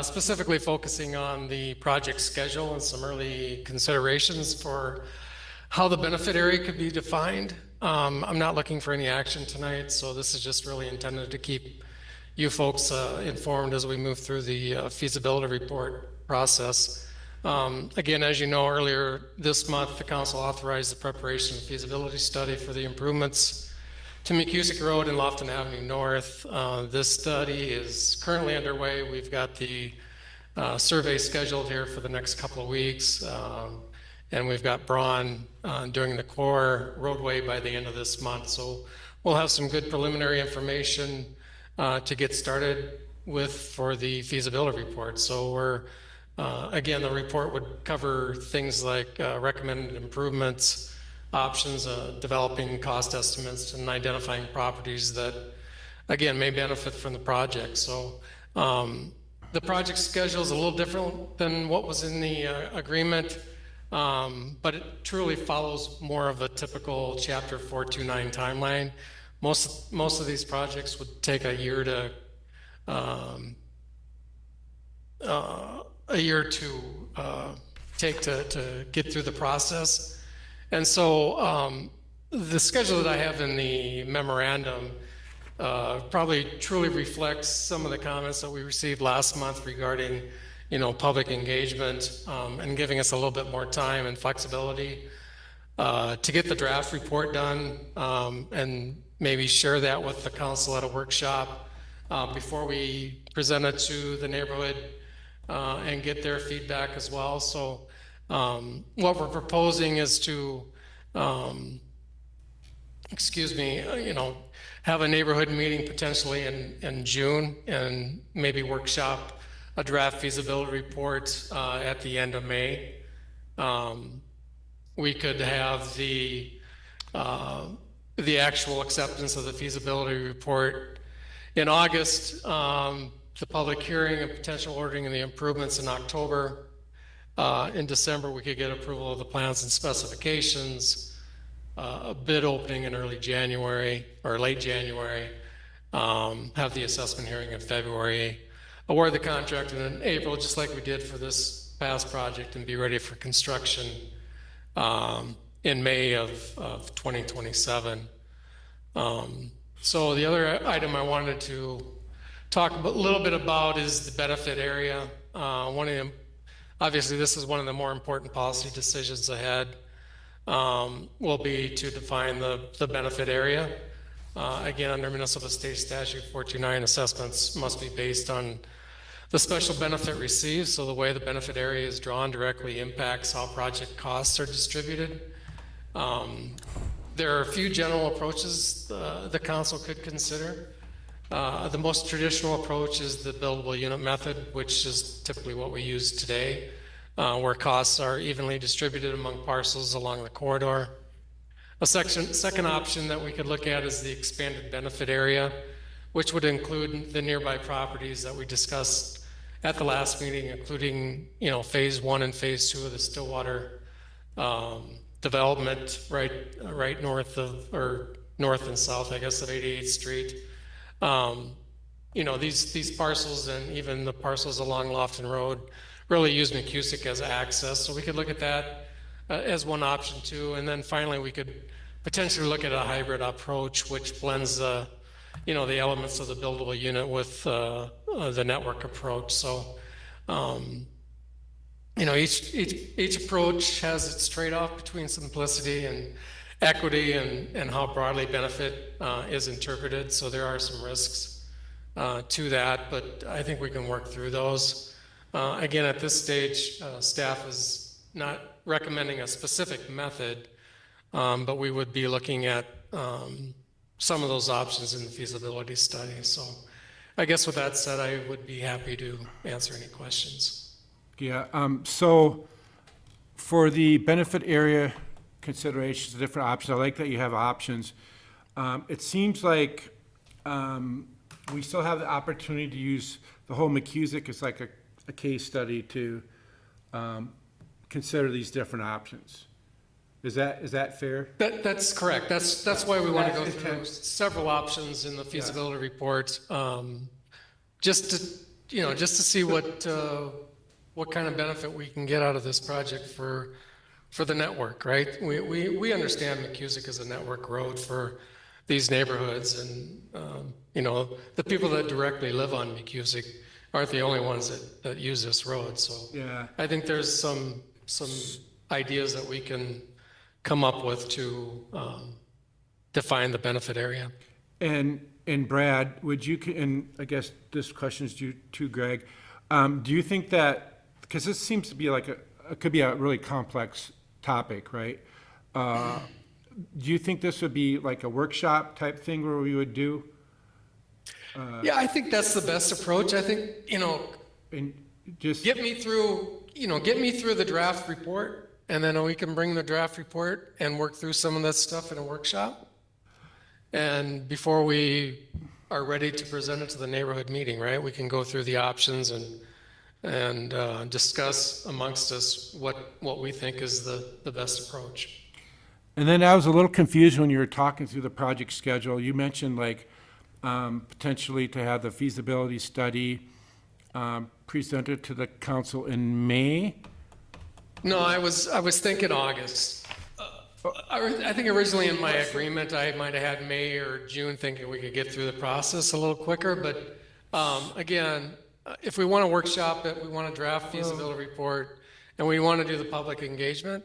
specifically focusing on the project schedule and some early considerations for how the benefit area could be defined. I'm not looking for any action tonight, so this is just really intended to keep you folks informed as we move through the feasibility report process. Again, as you know, earlier this month, the council authorized the preparation of feasibility study for the improvements to McCusick Road and Lofton Avenue North. This study is currently underway. We've got the survey scheduled here for the next couple of weeks. And we've got Braun doing the core roadway by the end of this month. So we'll have some good preliminary information to get started with for the feasibility report. So we're, again, the report would cover things like recommended improvements, options, developing cost estimates, and identifying properties that, again, may benefit from the project. So the project schedule is a little different than what was in the agreement, but it truly follows more of a typical Chapter 429 timeline. Most of these projects would take a year to take to get through the process. And so the schedule that I have in the memorandum probably truly reflects some of the comments that we received last month regarding, public engagement and giving us a little bit more time and flexibility to get the draft report done and maybe share that with the council at a workshop before we present it to the neighborhood and get their feedback as well. So what we're proposing is to, have a neighborhood meeting potentially in June and maybe workshop a draft feasibility report at the end of May. We could have the actual acceptance of the feasibility report in August, the public hearing and potential ordering of the improvements in October. In December, we could get approval of the plans and specifications, a bid opening in early January or late January, have the assessment hearing in February, award the contract in April, just like we did for this past project, and be ready for construction in May of 2027. So the other item I wanted to talk a little bit about is the benefit area. Obviously, this is one of the more important policy decisions ahead, will be to define the benefit area. Again, under Minnesota State Statute 429, assessments must be based on the special benefit received, so the way the benefit area is drawn directly impacts how project costs are distributed. There are a few general approaches the council could consider. The most traditional approach is the billable unit method, which is typically what we use today, where costs are evenly distributed among parcels along the corridor. A second option that we could look at is the expanded benefit area, which would include the nearby properties that we discussed at the last meeting, including, phase 1 and phase 2 of the Stillwater development right north and south, I guess, of 88th Street. These parcels and even the parcels along Lofton Road really use McCusick as access, so we could look at that as one option too. And then finally, we could potentially look at a hybrid approach, which blends the elements of the buildable unit with the network approach. So, each approach has its trade-off between simplicity and equity and how broadly benefit is interpreted. So there are some risks to that, but I think we can work through those. Again, at this stage, staff is not recommending a specific method, but we would be looking at some of those options in the feasibility study. So I guess with that said, I would be happy to answer any questions. Yeah, so for the benefit area considerations, different options, I like that you have options. It seems like we still have the opportunity to use the whole McCusick as like a case study to consider these different options. Is that fair? That's correct. That's why we want to go That's through intent. several options in the feasibility report, just to see what kind of benefit we can get out of this project for the network, right? We understand McCusick is a network road for these neighborhoods, and the people that directly live on McCusick aren't the only ones that use this road. So Yeah. I think there's some ideas that we can come up with to define the benefit area. And Brad, would you, and I guess this question is due to Greg, do you think that, because this seems to be it could be a really complex topic, right? Do you think this would be like a workshop type thing where we would do? Yeah, I think that's the best approach. I think, And just, get me through the draft report, and then we can bring the draft report and work through some of that stuff in a workshop. And before we are ready to present it to the neighborhood meeting, right, we can go through the options and discuss amongst us what we think is the best approach. and then I was a little confused when you were talking through the project schedule. You mentioned potentially to have the feasibility study presented to the council in May. No, I was thinking August. I think originally in my agreement, I might have had May or June, thinking we could get through the process a little quicker. But again, if we want to workshop it, we want to draft feasibility report, and we want to do the public engagement,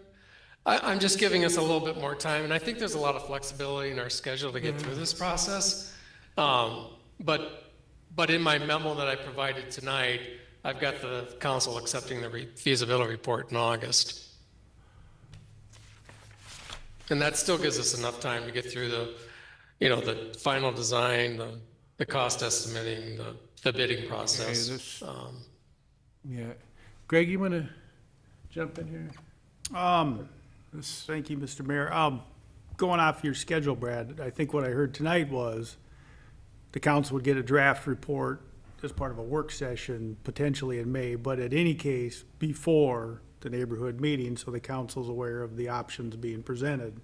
I'm just giving us a little bit more time. And I think there's a lot of flexibility in our schedule to get through this process. But in my memo that I provided tonight, I've got the council accepting the feasibility report in August. And that still gives us enough time to get through the final design, the cost estimating, the bidding process. Yeah. Greg, you want to jump in here? Thank you, Mr. Mayor. Going off your schedule, Brad, I think what I heard tonight was the council would get a draft report as part of a work session, potentially in May, but in any case, before the neighborhood meeting, so the council's aware of the options being presented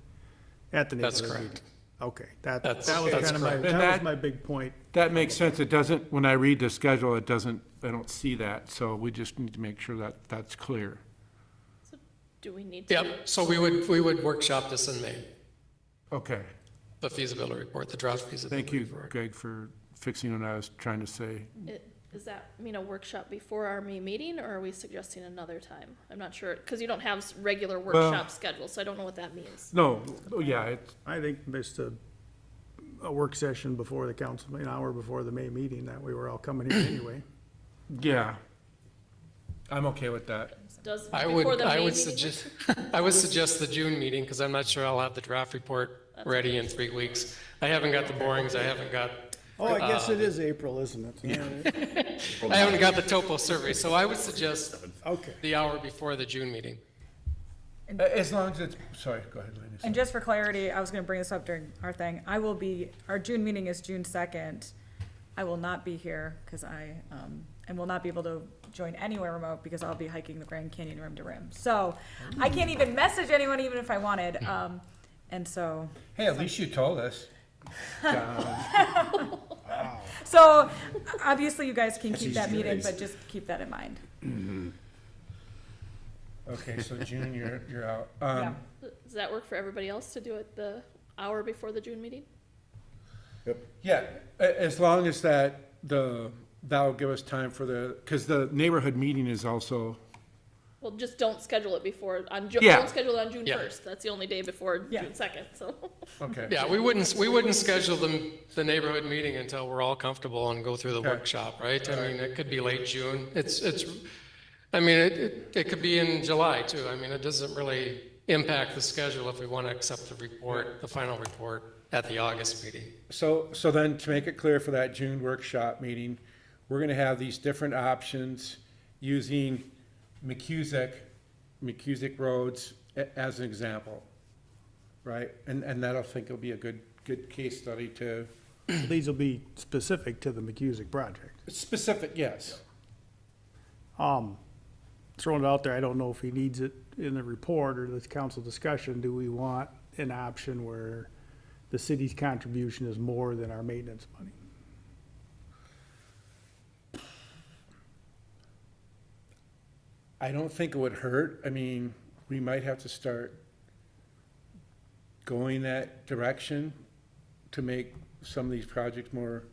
at the That's neighborhood correct. Okay, that That's was kind of my, correct. that And was my big point. That makes sense. It doesn't, when I read the schedule, it doesn't, I don't see that. So we just need to make sure that that's clear. Do we need to? Yep, so we would workshop this in May, Okay. the feasibility report, the draft feasibility Thank you, report. Greg, for fixing what I was trying to say. Does that mean a workshop before our May meeting, or are we suggesting another time? I'm not sure, because you don't have regular workshop schedules, so I don't know what that means. No, yeah, it's, I think just a work session before the council, an hour before the May meeting, that way we're all coming here anyway. yeah. I'm okay with that. Does, I before would, the May I would meeting? suggest, I would suggest the June meeting, because I'm not sure I'll have the draft report ready in 3 weeks. I haven't got the borings, I haven't got, Oh, I guess it is April, isn't it? I haven't got the topo survey, so I would suggest Okay. the hour before the June meeting. As long as it's, sorry, go ahead, Lena. And just for clarity, I was gonna bring this up during our thing, our June meeting is June 2nd. I will not be here, cause and will not be able to join anywhere remote because I'll be hiking the Grand Canyon rim to rim. So, I can't even message anyone even if I wanted, and so. Hey, at least you told us. So, obviously you guys can keep that meeting, but just keep that in mind. Okay, so June, you're out. Yeah. Does that work for everybody else to do it the hour before the June meeting? Yeah, as long as that'll give us time for because the neighborhood meeting is also, Well, just don't schedule it before, Yeah. don't schedule it on June Yeah. 1st. That's the only day before Yeah. June 2nd, so. okay. Yeah, we wouldn't schedule the neighborhood meeting until we're all comfortable and go through the Okay. workshop, right? I mean, it could be late June. I mean, it could be in July too. I mean, it doesn't really impact the schedule if we want to accept the report, the final report at the August meeting. So then to make it clear for that June workshop meeting, we're gonna have these different options using McCusick roads as an example, right? And that'll think it'll be a good case study to, These will be specific to the McCusick project. specific, yes. Throwing it out there, I don't know if he needs it in the report or this council discussion. Do we want an option where the city's contribution is more than our maintenance money? I don't think it would hurt. I mean, we might have to start going that direction to make some of these projects more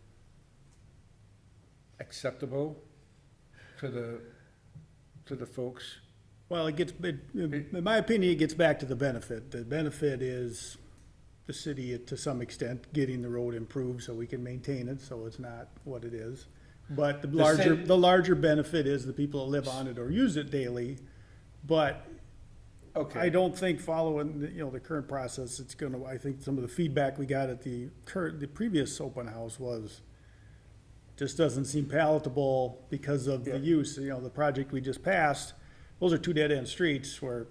acceptable to the folks. Well, in my opinion, it gets back to the benefit. The benefit is the city, to some extent, getting the road improved so we can maintain it, so it's not what it is. But the larger benefit is the people that live on it or use it daily. But Okay. I don't think following, the current process, I think some of the feedback we got at the previous open house just doesn't seem palatable because of the use. The project we just passed, those are two dead-end streets where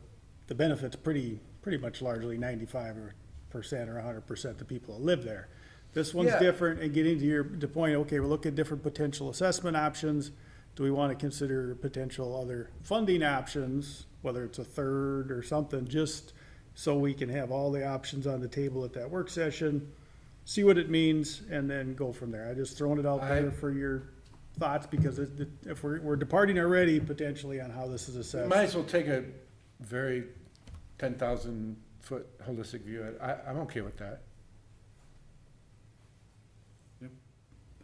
the benefit's pretty much largely 95% or 100% the people that live there. This one's Yeah. different, and getting to the point, okay, we're looking at different potential assessment options. Do we want to consider potential other funding options, whether it's a third or something, just so we can have all the options on the table at that work session, see what it means, and then go from there. I just throwing it out there for your thoughts, because if we're departing already potentially on how this is assessed. Might as well take a very 10,000-foot holistic view. I'm okay with that.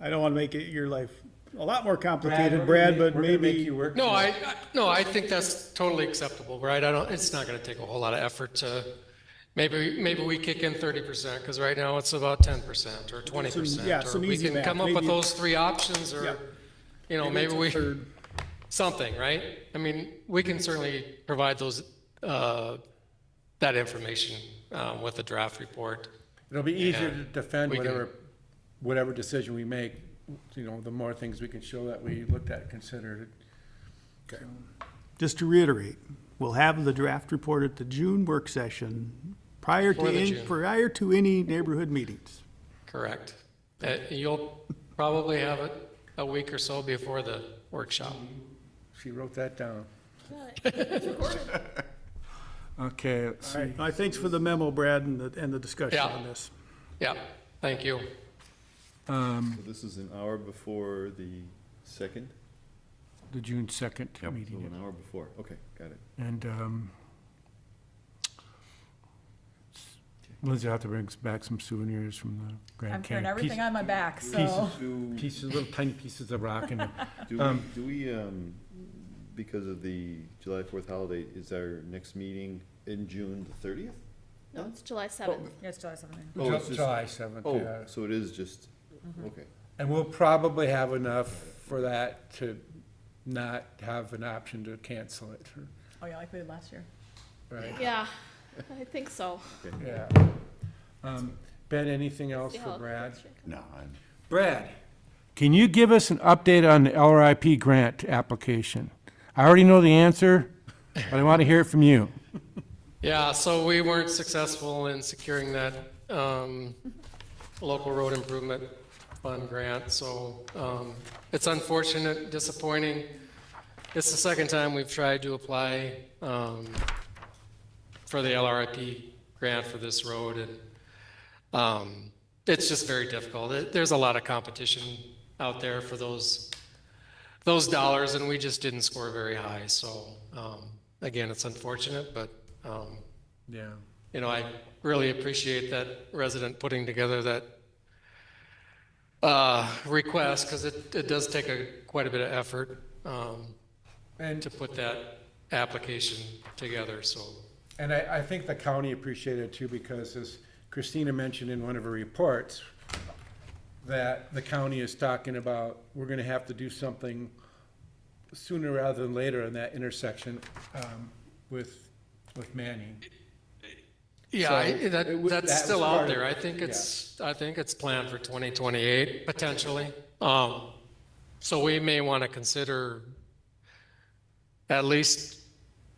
I don't want to make your life a lot more complicated, we're Brad, gonna but make maybe. you work. No, for it. I think that's totally acceptable, right? It's not gonna take a whole lot of effort to, maybe we kick in 30%, because right now it's about 10% or 20%. Yeah, Or some we easy can math, come up with maybe- those three options, Yeah. or, maybe it's a we, third. something, right? I mean, we can certainly provide those, that information, with the draft report. It'll be easier to And defend we can- whatever decision we make, the more things we can show that we looked at and considered. Okay. Just to reiterate, we'll have the draft report at the June work session prior Before the June. to any neighborhood meetings. Correct. You'll probably have it a week or so before the workshop. She wrote that down. It's recorded. Okay, let's All see. right, thanks for the memo, Brad, and the discussion Yeah. on this. Yeah, thank you. So this is an hour before the second? The June 2nd Yep. So meeting. an hour before, okay, got it. And Lindsay will have to bring back some souvenirs from the Grand I'm carrying Canyon. everything on my back, so. Little tiny pieces of rock and, Do we, because of the July 4th holiday, is our next meeting in June the 30th? No, it's July 7th. Yeah, it's July 7th. Oh, it's just- July 7th, Oh, yeah. so it is just, okay. And we'll probably have enough for that to not have an option to cancel it, Oh, yeah, like we did last year. right? Yeah, I think so. Yeah. Ben, anything else See for how Brad? things shake out. No, I'm. Brad, can you give us an update on the LRIP grant application? I already know the answer, but I want to hear it from you. Yeah, so we weren't successful in securing that local road improvement fund grant, so it's unfortunate, disappointing. It's the second time we've tried to apply for the LRIP grant for this road, and it's just very difficult. There's a lot of competition out there for those dollars, and we just didn't score very high. So again, it's unfortunate, but Yeah. you know, I really appreciate that resident putting together that request, because it does take quite a bit of effort to put that application together, so. And I think the county appreciated it too, because as Christina mentioned in one of her reports, that the county is talking about, we're gonna have to do something sooner rather than later in that intersection with Manning. Yeah, So, it would- that that's was still part out of there. it, I think it's planned for 2028, potentially. So we may want to consider, at least,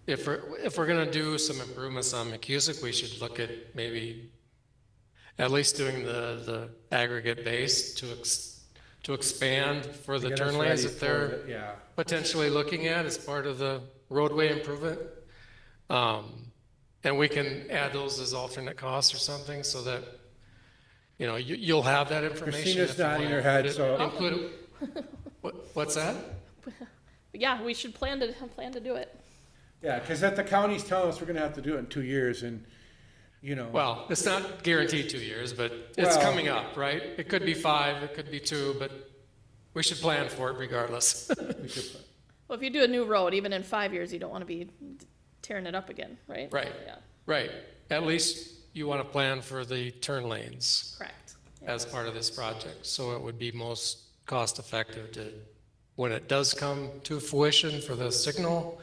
if we're gonna do some improvements on McCusick, we should look at maybe at least doing the aggregate base to expand for the Get us turn lanes ready that for they're it, yeah. potentially looking at as part of the roadway improvement. And we can add those as alternate costs or something, so that, you know, you'll have that information. Christina's if you nodding wanna her head, include it- so- include it. What's that? But yeah, we should plan to do it. Yeah, because the county's telling us we're gonna have to do it in 2 years, and, you know. Well, it's not guaranteed 2 years, but it's Well- coming up, right? It could be 5, it could be 2, but we should plan for it regardless. we could- Well, if you do a new road, even in 5 years, you don't want to be tearing it up again, right? Right. Yeah, Right. At least you want to plan for the turn lanes correct. as part of this project. So it would be most cost effective to, when it does come to fruition for the signal,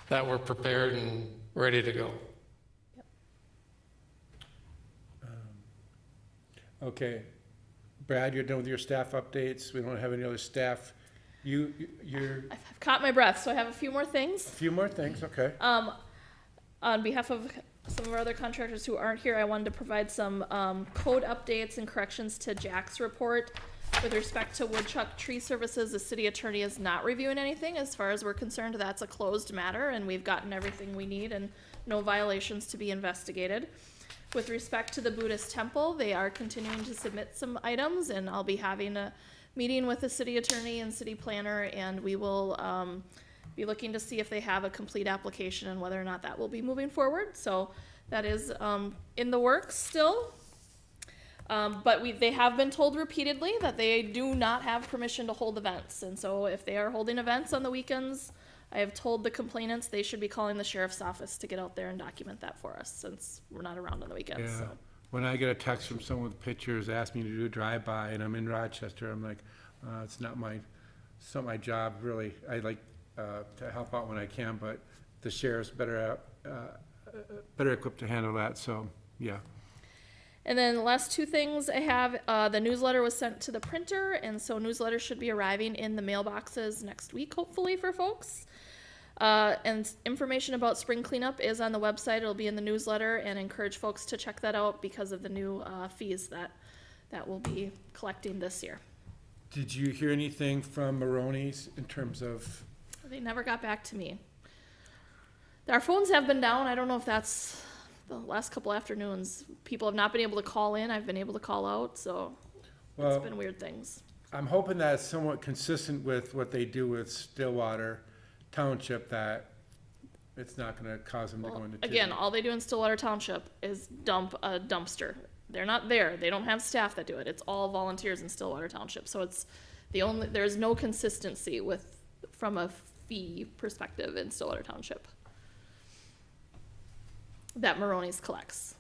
that we're prepared and ready to go. Okay. Brad, you're done with your staff updates. We don't have any other staff. You're, I've caught my breath, so I have a few more things. a few more things, okay. On behalf of some of our other contractors who aren't here, I wanted to provide some code updates and corrections to Jack's report. With respect to woodchuck tree services, the city attorney is not reviewing anything. As far as we're concerned, that's a closed matter, and we've gotten everything we need and no violations to be investigated. With respect to the Buddhist temple, they are continuing to submit some items, and I'll be having a meeting with the city attorney and city planner, and we will be looking to see if they have a complete application and whether or not that will be moving forward. So that is in the works still. But they have been told repeatedly that they do not have permission to hold events. And so if they are holding events on the weekends, I have told the complainants they should be calling the sheriff's office to get out there and document that for us, since we're not around on the weekends. Yeah. So. When I get a text from someone with pictures, asking me to do a drive-by, and I'm in Rochester, I'm like, it's not my job, really. I like to help out when I can, but the sheriff's better equipped to handle that, so, yeah. And then the last two things I have, the newsletter was sent to the printer, and so newsletters should be arriving in the mailboxes next week, hopefully, for folks. And information about spring cleanup is on the website. It'll be in the newsletter, and encourage folks to check that out because of the new fees that we'll be collecting this year. Did you hear anything from Maroney's in terms of, They never got back to me. Our phones have been down. I don't know if that's the last couple afternoons, people have not been able to call in. I've been able to call out, so Well, it's been weird things. I'm hoping that it's somewhat consistent with what they do with Stillwater Township, that it's not gonna cause them to go into. Again, all they do in Stillwater Township is dump a dumpster. They're not there. They don't have staff that do it. It's all volunteers in Stillwater Township. So it's there's no consistency from a fee perspective in Stillwater Township that Maroney's collects.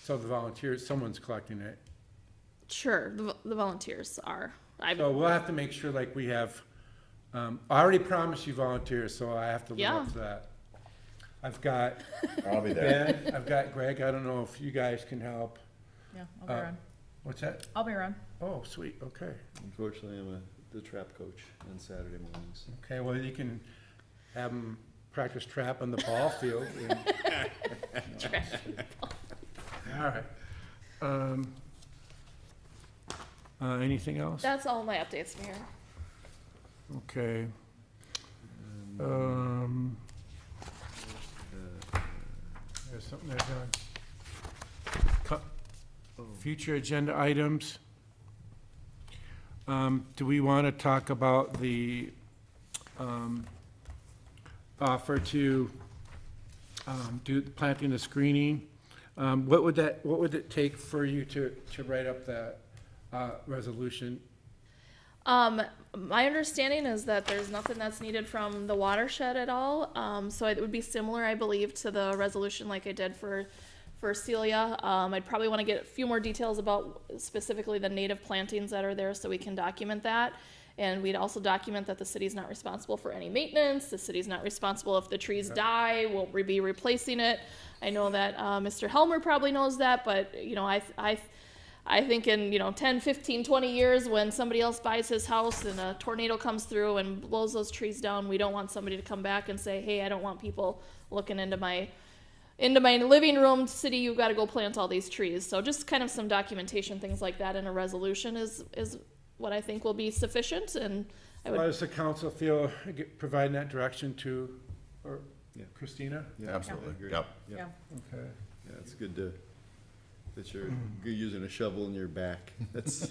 So the volunteers, someone's collecting it. Sure, the volunteers are. So we'll have to make sure like we have, I already promised you volunteers, so I have to live up Yeah. to that. I've got I'll be there. Ben, I've got Greg, I don't know if you guys can help. Yeah, I'll be Uh, around. What's that? I'll be around. Oh, sweet, okay. Unfortunately, I'm the trap coach on Saturday mornings. Okay, well, you can have them practice trap on the ball field. and- All right. Anything else? That's all my updates, Mayor. Okay. There's something there, John. Future agenda items. Do we want to talk about the offer to do planting the screening? What would it take for you to write up that resolution? My understanding is that there's nothing that's needed from the watershed at all. So it would be similar, I believe, to the resolution like I did for Celia. I'd probably want to get a few more details about specifically the native plantings that are there so we can document that. And we'd also document that the city's not responsible for any maintenance. The city's not responsible if the trees die, we'll be replacing it. I know that Mr. Helmer probably knows that, but I think in 10, 15, 20 years when somebody else buys his house and a tornado comes through and blows those trees down, we don't want somebody to come back and say, hey, I don't want people looking into my living room. City, you've got to go plant all these trees. So just kind of some documentation, things like that in a resolution is what I think will be sufficient. And I How would, does the council feel providing that direction to Yeah. Christina? Yeah, Absolutely. agree. Yep. Yeah. Okay. Yeah, it's good that you're using a shovel in your back. That's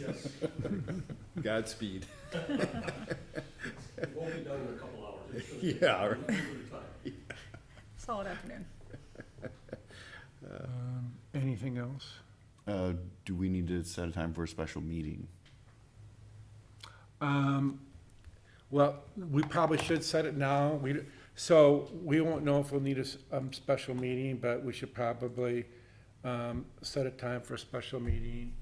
Godspeed. It won't be done in a couple hours. Yeah, right. Solid afternoon. Anything else? Do we need to set a time for a special meeting? Well, we probably should set it now. So we won't know if we'll need a special meeting, but we should probably set a time for a special meeting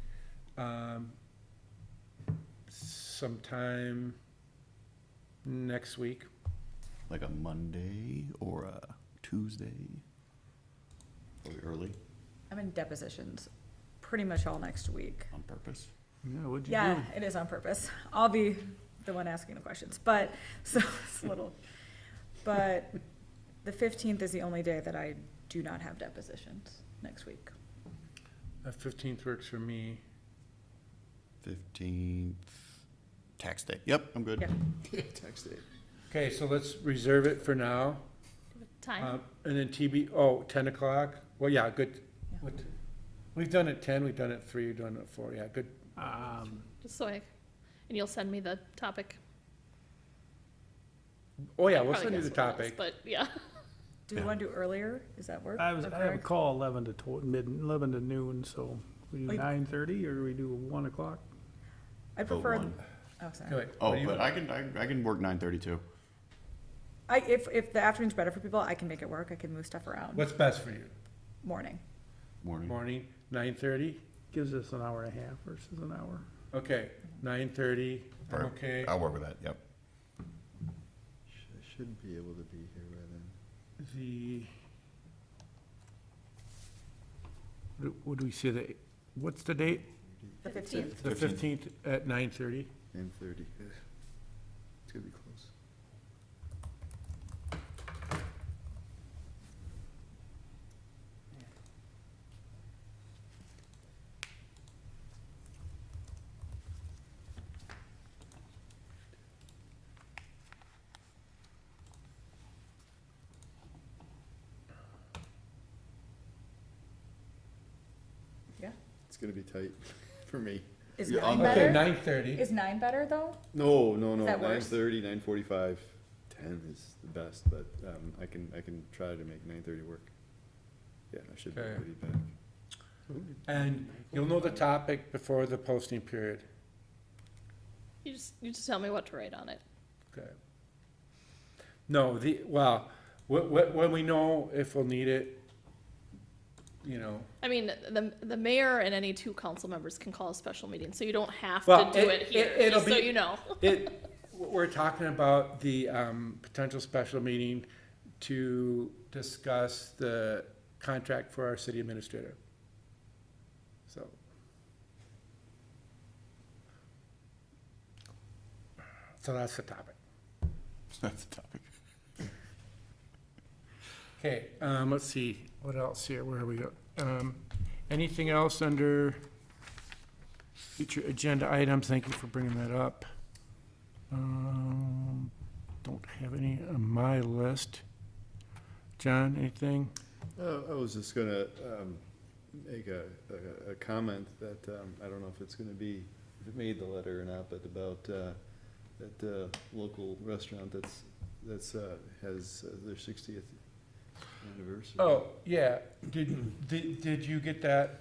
sometime next week. Like a Monday or a Tuesday? Are we early I'm in depositions pretty much all next week. on purpose? Yeah, what'd you do? Yeah, it is on purpose. I'll be the one asking the questions, but, so it's a little, but the 15th is the only day that I do not have depositions next week. 15th works for me. 15th, tax day. Yep, I'm good. Yeah. Text it. Okay, so let's reserve it for now. time. And then 10 o'clock? Well, yeah, good. We've done it 10, we've done it 3, we've done it 4, yeah, good. Just and you'll send me the topic. Oh, yeah, we'll Probably send you the guess what it is, topic. But yeah. Do we want to do earlier? Does that work? I for have a Greg? call 11 to 11 to noon, so we do Wait. 9:30 or we do 1 o'clock? I prefer, one. oh, sorry. Wait, Oh, what do you but want? I can work 9:30 too. If the afternoon's better for people, I can make it work. I can move stuff around. What's best for you? Morning. Morning. Morning, 9:30? Gives us an hour and a half versus an hour. Okay, 9:30, I'm Perfect. okay. I'll work with that, yep. I should be able to be here by then. What do we say, what's the date? The 15th. The 15th at 9:30? 9:30. It's gonna be close. It's gonna be tight for me. Is Yeah, 9 okay, Okay, better? 9:30. Is 9 better, though? No, Is that worse? 9:30, 9:45, 10 is the best, but, I can try to make 9:30 work. Yeah, I should be Okay. pretty back. And you'll know the topic before the posting period. You just tell me what to write on it. Okay. No, well, when we know if we'll need it, you know. I mean, the mayor and any two council members can call a special meeting, so you don't have Well, to do it here, it'll just so be- you know. We're talking about the potential special meeting to discuss the contract for our city administrator. So that's the topic. That's the topic. Okay, let's see, what else here, where are we go? Anything else under future agenda items? Thank you for bringing that up. Don't have any on my list. John, anything? I was just gonna, make a comment that, I don't know if it's gonna be, if it made the letter or not, but about, that, local restaurant that's has their 60th anniversary. Oh, yeah, did you get that,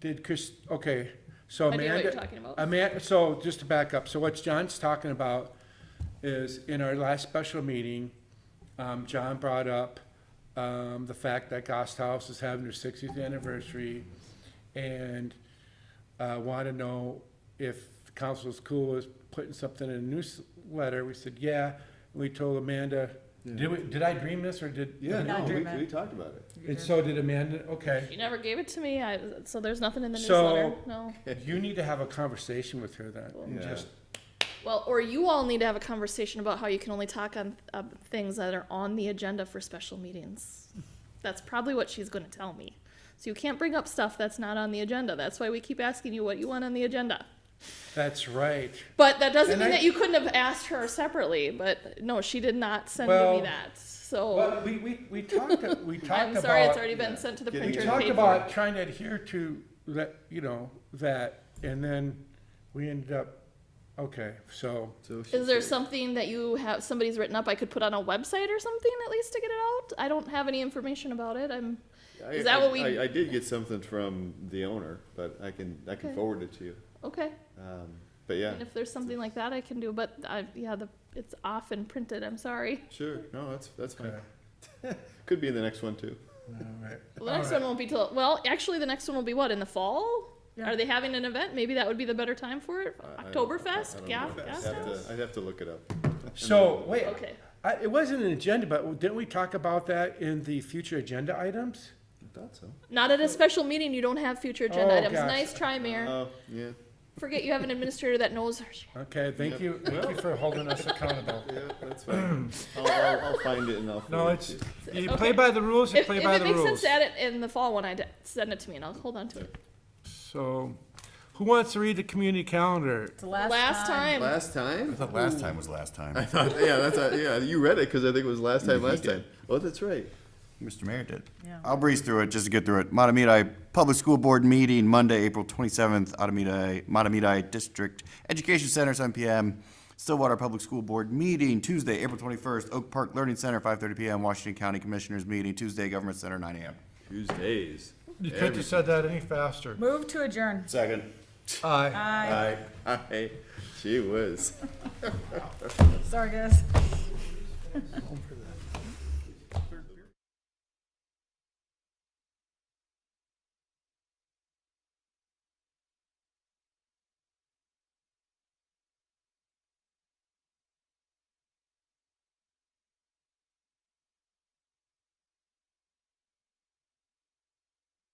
did Chris, okay, so I know what Amanda. you're talking about. Amanda, so just to back up, so what John's talking about is in our last special meeting, John brought up, the fact that Gast House is having their 60th anniversary and, wanted to know if the council is cool with putting something in a newsletter. We said, yeah. We told Amanda, did I dream this or did? Yeah, No, no, German. we talked about it. And so did Amanda, okay. You never gave it to me, so there's nothing in the So- newsletter, no. You need to have a conversation with her then, and Yeah. just, Well, or you all need to have a conversation about how you can only talk on things that are on the agenda for special meetings. That's probably what she's gonna tell me. So you can't bring up stuff that's not on the agenda. That's why we keep asking you what you want on the agenda. that's right. But that doesn't And mean I- that you couldn't have asked her separately, but no, she did not send Well, me that, so. Well, we talked I'm sorry, it's about, already been sent to the We we printer and talked paid for. about trying to adhere to that, that, and then we ended up, okay, so, So Is there something that you have, somebody's written up I could put on a website or something at least to get it out? I don't have any information about it. Is that what we- I did get something from the owner, but I can Okay. forward it to you. Okay, But yeah, and if there's something like that I can do, but it's often printed, I'm sorry. sure, no, that's fine. okay. Could be in the next one too. All right. Well, the next one won't be till, well, actually, the next one will be what, in the fall? Yeah. Are they having an event? Maybe that would be the better time for it? I don't Oktoberfest? know. I'd have to look it up. So, wait, Okay. it wasn't an agenda, but didn't we talk about that in the future agenda items? I thought so. Not at a special meeting, you don't have future agenda Oh, items. gosh. Nice try, Mayor. Oh, yeah, Forget you have an administrator that knows her shit. Okay, thank you for holding us accountable. yeah, that's fine. I'll find it and I'll No, forward it's, it to you. you Okay. play by the rules, you If play it by the makes sense rules. to add it in the fall one, send it to me and I'll hold on to it. So, who wants to read the community calendar? It's the last Last time. time. Last time? I thought last time was last time. I thought, yeah, you read it because I think it was last time. Oh, that's right. Mr. Mayor did. Yeah. I'll breeze through it just to get through it. Matamidi Public School Board meeting Monday, April 27th, Matamidi District Education Center, 7 p.m. Stillwater Public School Board meeting Tuesday, April 21st, Oak Park Learning Center, 5:30 p.m. Washington County Commissioners meeting Tuesday, Government Center, 9 a.m. Tuesdays. You couldn't have said that any faster. Move to adjourn. Second. Aye. Aye. Gee whiz. Sorry, guys.